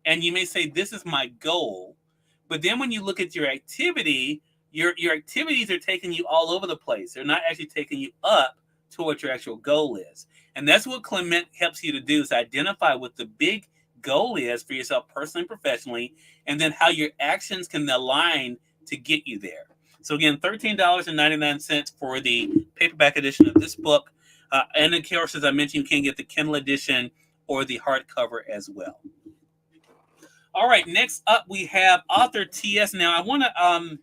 Speaker 1: And you may say, this is my goal. But then when you look at your activity, your activities are taking you all over the place. They're not actually taking you up to what your actual goal is. And that's what Clement helps you to do, is identify what the big goal is for yourself personally and professionally, and then how your actions can align to get you there. So again, $13.99 for the paperback edition of this book. And of course, as I mentioned, you can get the Kindle edition or the hardcover as well. All right, next up we have author T.S. Now I want to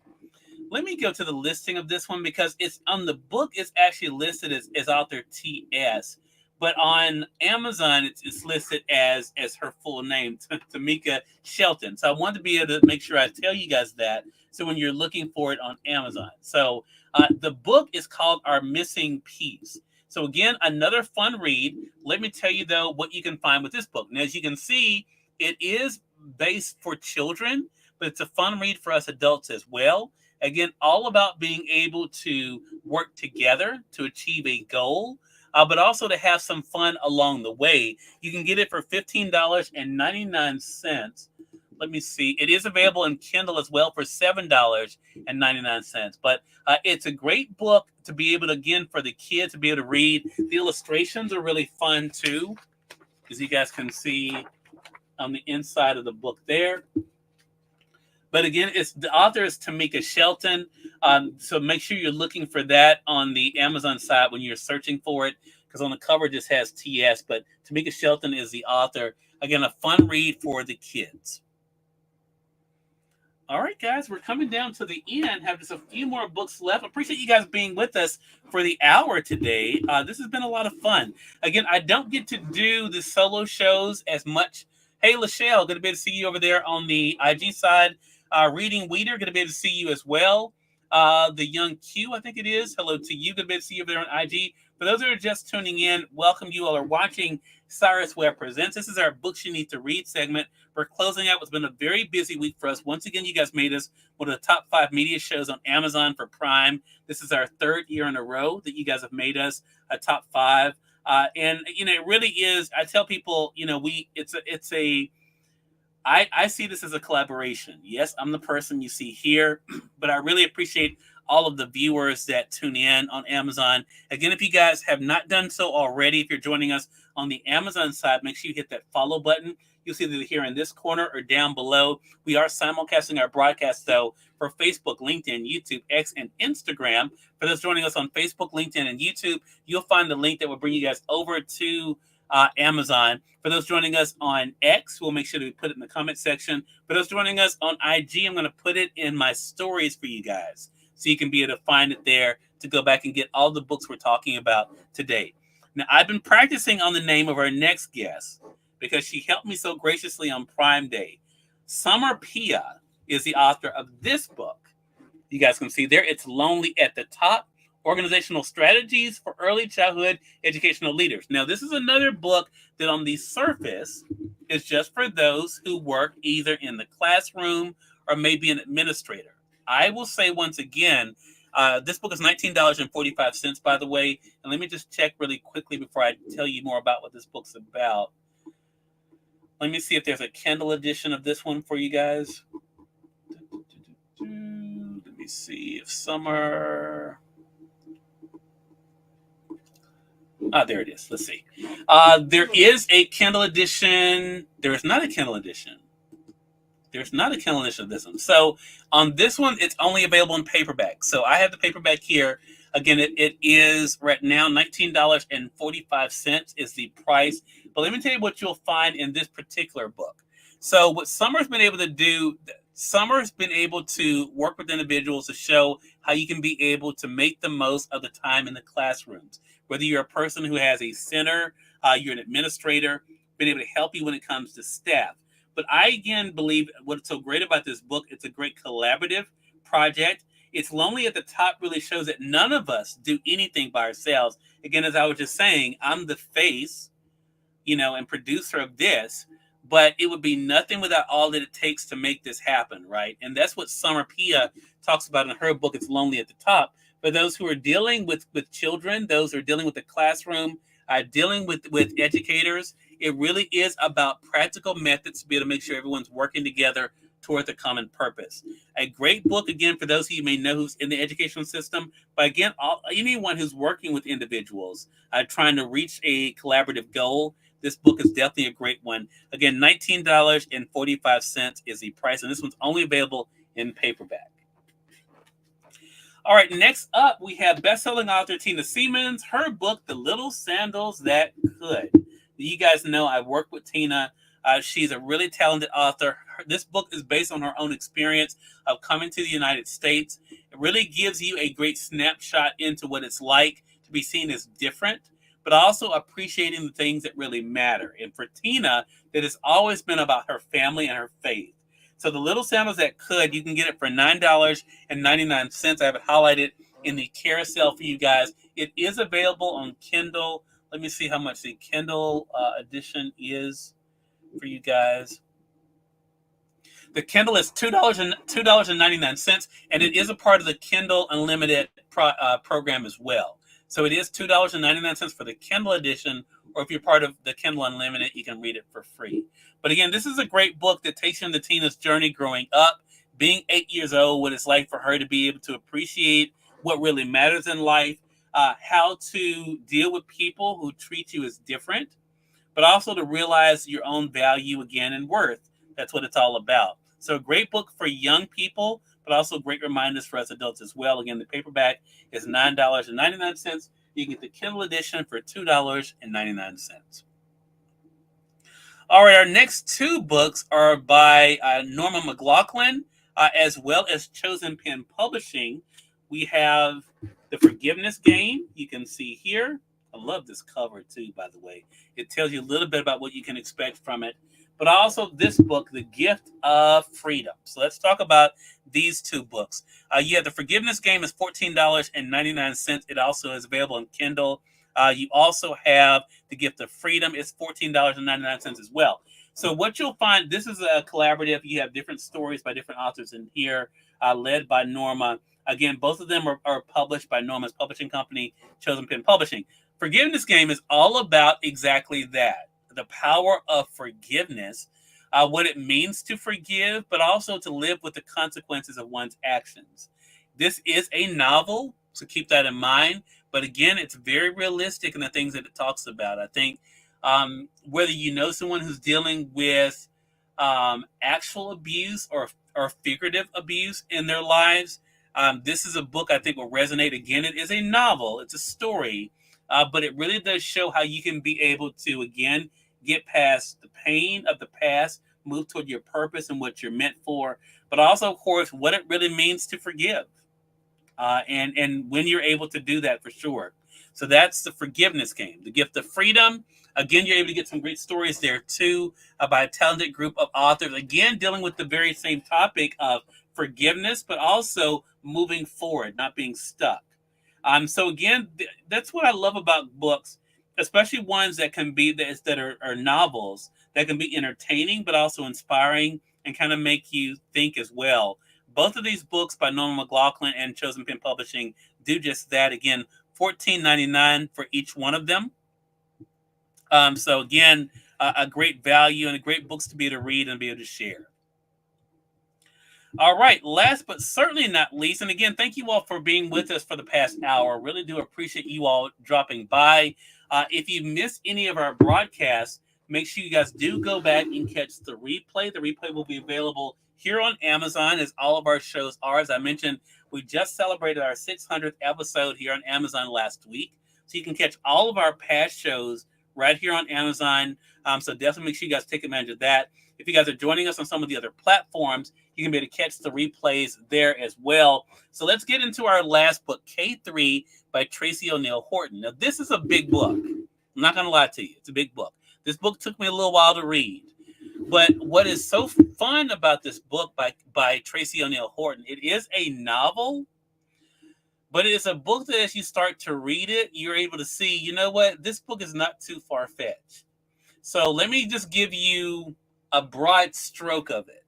Speaker 1: let me go to the listing of this one, because it's on the book. It's actually listed as author T.S., but on Amazon it's listed as her full name, Tamika Shelton. So I wanted to be able to make sure I tell you guys that, so when you're looking for it on Amazon. So the book is called Our Missing Piece. So again, another fun read. Let me tell you, though, what you can find with this book. Now, as you can see, it is based for children, but it's a fun read for us adults as well. Again, all about being able to work together to achieve a goal, but also to have some fun along the way. You can get it for $15.99. Let me see. It is available in Kindle as well for $7.99. But it's a great book to be able to, again, for the kids to be able to read. The illustrations are really fun too, as you guys can see on the inside of the book there. But again, the author is Tamika Shelton. So make sure you're looking for that on the Amazon side when you're searching for it, because on the cover it just has TS, but Tamika Shelton is the author. Again, a fun read for the kids. All right, guys, we're coming down to the end. Have just a few more books left. Appreciate you guys being with us for the hour today. This has been a lot of fun. Again, I don't get to do the solo shows as much. Hey, Lachelle, good to be able to see you over there on the IG side. Reading Weeder, good to be able to see you as well. The Young Q, I think it is. Hello to you. Good to be able to see you over there on IG. For those that are just tuning in, welcome. You all are watching Cyrus Webb Presents. This is our Books You Need to Read segment. We're closing out what's been a very busy week for us. Once again, you guys made us one of the top 5 media shows on Amazon for Prime. This is our 3rd year in a row that you guys have made us a top 5. And it really is. I tell people, I see this as a collaboration. Yes, I'm the person you see here, but I really appreciate all of the viewers that tune in on Amazon. Again, if you guys have not done so already, if you're joining us on the Amazon side, make sure you hit that follow button. You'll see that here in this corner or down below. We are simulcasting our broadcast, though, for Facebook, LinkedIn, YouTube, X, and Instagram. For those joining us on Facebook, LinkedIn, and YouTube, you'll find the link that will bring you guys over to Amazon. For those joining us on X, we'll make sure to put it in the comment section. For those joining us on IG, I'm going to put it in my stories for you guys, so you can be able to find it there to go back and get all the books we're talking about today. Now, I've been practicing on the name of our next guest because she helped me so graciously on Prime Day. Summer Pia is the author of this book. You guys can see there, it's Lonely at the Top, Organizational Strategies for Early Childhood Educational Leaders. Now, this is another book that on the surface is just for those who work either in the classroom or maybe an administrator. I will say once again, this book is $19.45, by the way. And let me just check really quickly before I tell you more about what this book's about. Let me see if there's a Kindle edition of this one for you guys. Let me see if Summer... there it is. Let's see. There is a Kindle edition. There is not a Kindle edition. There's not a Kindle edition of this one. So on this one, it's only available in paperback. So I have the paperback here. Again, it is right now $19.45 is the price. But let me tell you what you'll find in this particular book. So what Summer's been able to do, Summer's been able to work with individuals to show how you can be able to make the most of the time in the classrooms. Whether you're a person who has a center, you're an administrator, been able to help you when it comes to staff. But I, again, believe what's so great about this book, it's a great collaborative project. It's Lonely at the Top really shows that none of us do anything by ourselves. Again, as I was just saying, I'm the face, and producer of this, but it would be nothing without all that it takes to make this happen, right? And that's what Summer Pia talks about in her book, It's Lonely at the Top. For those who are dealing with children, those who are dealing with the classroom, dealing with educators, it really is about practical methods to be able to make sure everyone's working together toward the common purpose. A great book, again, for those of you may know who's in the educational system, but again, anyone who's working with individuals, trying to reach a collaborative goal, this book is definitely a great one. Again, $19.45 is the price, and this one's only available in paperback. All right, next up, we have best-selling author Tina Siemens, her book, The Little Sandals That Could. You guys know I work with Tina. She's a really talented author. This book is based on her own experience of coming to the United States. It really gives you a great snapshot into what it's like to be seen as different, but also appreciating the things that really matter. And for Tina, that has always been about her family and her faith. So The Little Sandals That Could, you can get it for $9.99. I have it highlighted in the carousel for you guys. It is available on Kindle. Let me see how much the Kindle edition is for you guys. The Kindle is $2.99, and it is a part of the Kindle Unlimited program as well. So it is $2.99 for the Kindle edition, or if you're part of the Kindle Unlimited, you can read it for free. But again, this is a great book that takes you into Tina's journey growing up, being 8 years old, what it's like for her to be able to appreciate what really matters in life, how to deal with people who treat you as different, but also to realize your own value again and worth. That's what it's all about. So a great book for young people, but also great reminders for us adults as well. Again, the paperback is $9.99. You get the Kindle edition for $2.99. All right, our next two books are by Norma McLaughlin, as well as Chosen Pen Publishing. We have The Forgiveness Game, you can see here. I love this cover too, by the way. It tells you a little bit about what you can expect from it. But also this book, The Gift of Freedom. So let's talk about these two books. You have The Forgiveness Game is $14.99. It also is available on Kindle. You also have The Gift of Freedom. It's $14.99 as well. So what you'll find, this is a collaborative. You have different stories by different authors in here, led by Norma. Again, both of them are published by Norma's publishing company, Chosen Pen Publishing. Forgiveness Game is all about exactly that, the power of forgiveness, what it means to forgive, but also to live with the consequences of one's actions. This is a novel, so keep that in mind. But again, it's very realistic in the things that it talks about. I think whether you know someone who's dealing with actual abuse or figurative abuse in their lives, this is a book I think will resonate. Again, it is a novel, it's a story, but it really does show how you can be able to, again, get past the pain of the past, move toward your purpose and what you're meant for, but also, of course, what it really means to forgive. And when you're able to do that, for sure. So that's The Forgiveness Game. The Gift of Freedom. Again, you're able to get some great stories there too, by a talented group of authors. Again, dealing with the very same topic of forgiveness, but also moving forward, not being stuck. So again, that's what I love about books, especially ones that can be that are novels that can be entertaining, but also inspiring and kind of make you think as well. Both of these books by Norma McLaughlin and Chosen Pen Publishing do just that. Again, $14.99 for each one of them. So again, a great value and a great books to be able to read and be able to share. All right, last but certainly not least, and again, thank you all for being with us for the past hour. Really do appreciate you all dropping by. If you missed any of our broadcasts, make sure you guys do go back and catch the replay. The replay will be available here on Amazon, as all of our shows are. As I mentioned, we just celebrated our 600th episode here on Amazon last week. So you can catch all of our past shows right here on Amazon. So definitely make sure you guys take advantage of that. If you guys are joining us on some of the other platforms, you can be able to catch the replays there as well. So let's get into our last book, K3 by Tracy O'Neill Horton. Now, this is a big book. I'm not going to lie to you. It's a big book. This book took me a little while to read. But what is so fun about this book by Tracy O'Neill Horton, it is a novel, but it is a book that as you start to read it, you're able to see, you know what, this book is not too far-fetched. So let me just give you a broad stroke of it,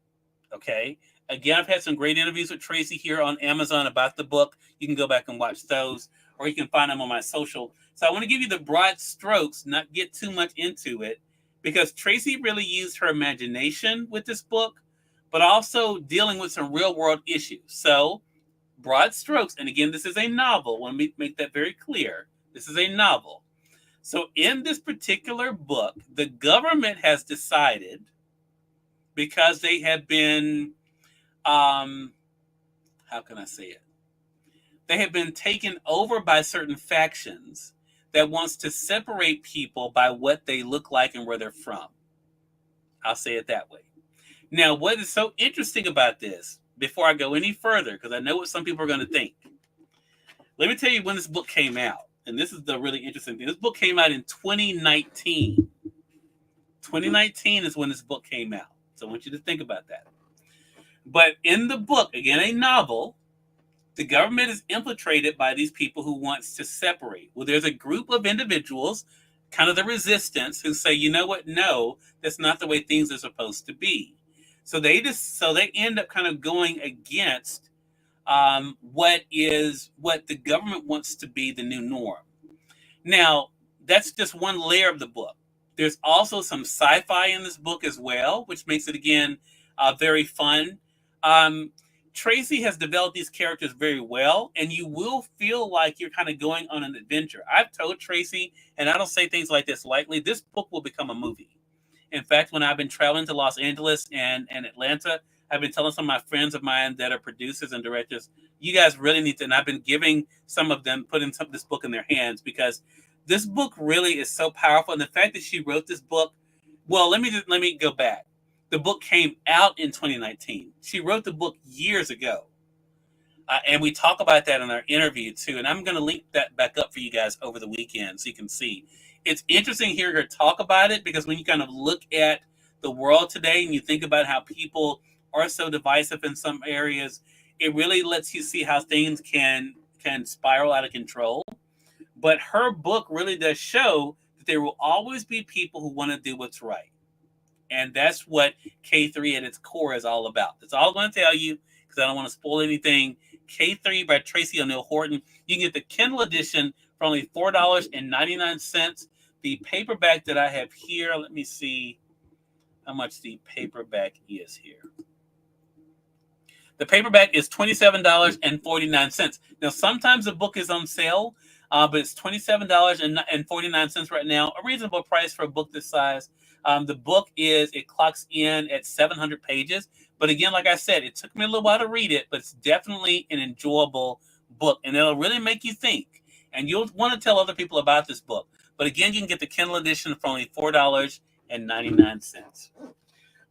Speaker 1: okay? Again, I've had some great interviews with Tracy here on Amazon about the book. You can go back and watch those, or you can find them on my social. So I want to give you the broad strokes, not get too much into it, because Tracy really used her imagination with this book, but also dealing with some real-world issues. So broad strokes, and again, this is a novel. I want to make that very clear. This is a novel. So in this particular book, the government has decided, because they have been, how can I say it? They have been taken over by certain factions that wants to separate people by what they look like and where they're from. I'll say it that way. Now, what is so interesting about this, before I go any further, because I know what some people are going to think, let me tell you when this book came out. And this is the really interesting thing. This book came out in 2019. 2019 is when this book came out. So I want you to think about that. But in the book, again, a novel, the government is infiltrated by these people who wants to separate. Well, there's a group of individuals, kind of the resistance, who say, you know what? No, that's not the way things are supposed to be. So they end up kind of going against what the government wants to be the new norm. Now, that's just one layer of the book. There's also some sci-fi in this book as well, which makes it, again, very fun. Tracy has developed these characters very well, and you will feel like you're kind of going on an adventure. I've told Tracy, and I don't say things like this lightly, this book will become a movie. In fact, when I've been traveling to Los Angeles and Atlanta, I've been telling some of my friends of mine that are producers and directors, you guys really need to, and I've been giving some of them, putting some of this book in their hands because this book really is so powerful. And the fact that she wrote this book, well, let me go back. The book came out in 2019. She wrote the book years ago. And we talk about that in our interview too. And I'm going to link that back up for you guys over the weekend so you can see. It's interesting hearing her talk about it because when you kind of look at the world today and you think about how people are so divisive in some areas, it really lets you see how things can spiral out of control. But her book really does show that there will always be people who want to do what's right. And that's what K3 at its core is all about. That's all I'm going to tell you because I don't want to spoil anything. K3 by Tracy O'Neill Horton. You can get the Kindle edition for only $4.99. The paperback that I have here, let me see how much the paperback is here. The paperback is $27.49. Now, sometimes the book is on sale, but it's $27.49 right now, a reasonable price for a book this size. The book it clocks in at 700 pages. But again, like I said, it took me a little while to read it, but it's definitely an enjoyable book, and it'll really make you think. And you'll want to tell other people about this book. But again, you can get the Kindle edition for only $4.99.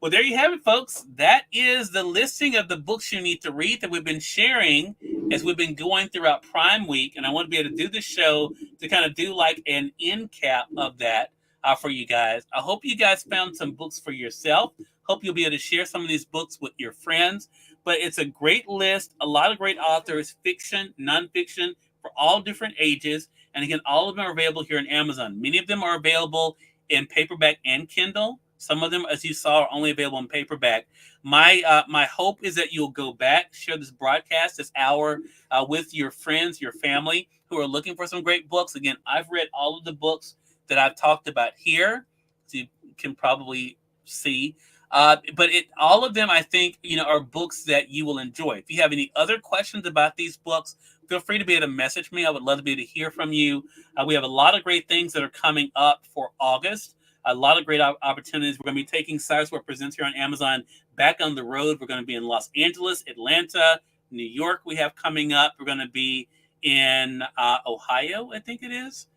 Speaker 1: Well, there you have it, folks. That is the listing of the books you need to read that we've been sharing as we've been going throughout Prime Week. And I want to be able to do this show to kind of do like an end cap of that for you guys. I hope you guys found some books for yourself. Hope you'll be able to share some of these books with your friends. But it's a great list, a lot of great authors, fiction, nonfiction, for all different ages. And again, all of them are available here on Amazon. Many of them are available in paperback and Kindle. Some of them, as you saw, are only available in paperback. My hope is that you'll go back, share this broadcast, this hour, with your friends, your family, who are looking for some great books. Again, I've read all of the books that I've talked about here, so you can probably see. But all of them, I think, are books that you will enjoy. If you have any other questions about these books, feel free to be able to message me. I would love to be able to hear from you. We have a lot of great things that are coming up for August. A lot of great opportunities. We're going to be taking Cyrus Webb Presents here on Amazon back on the road. We're going to be in Los Angeles, Atlanta, New York we have coming up. We're going to be in Ohio, I think it is,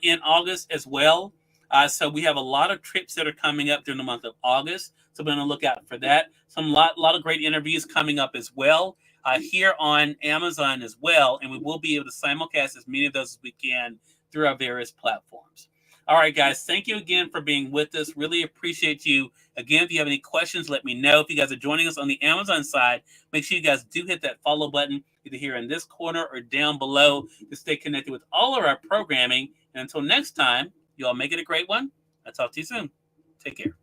Speaker 1: in August as well. So we have a lot of trips that are coming up during the month of August. So we're going to look out for that. A lot of great interviews coming up as well here on Amazon as well. And we will be able to simulcast as many of those as we can through our various platforms. All right, guys, thank you again for being with us. Really appreciate you. Again, if you have any questions, let me know. If you guys are joining us on the Amazon side, make sure you guys do hit that follow button, either here in this corner or down below, to stay connected with all of our programming. And until next time, you all make it a great one. I'll talk to you soon. Take care.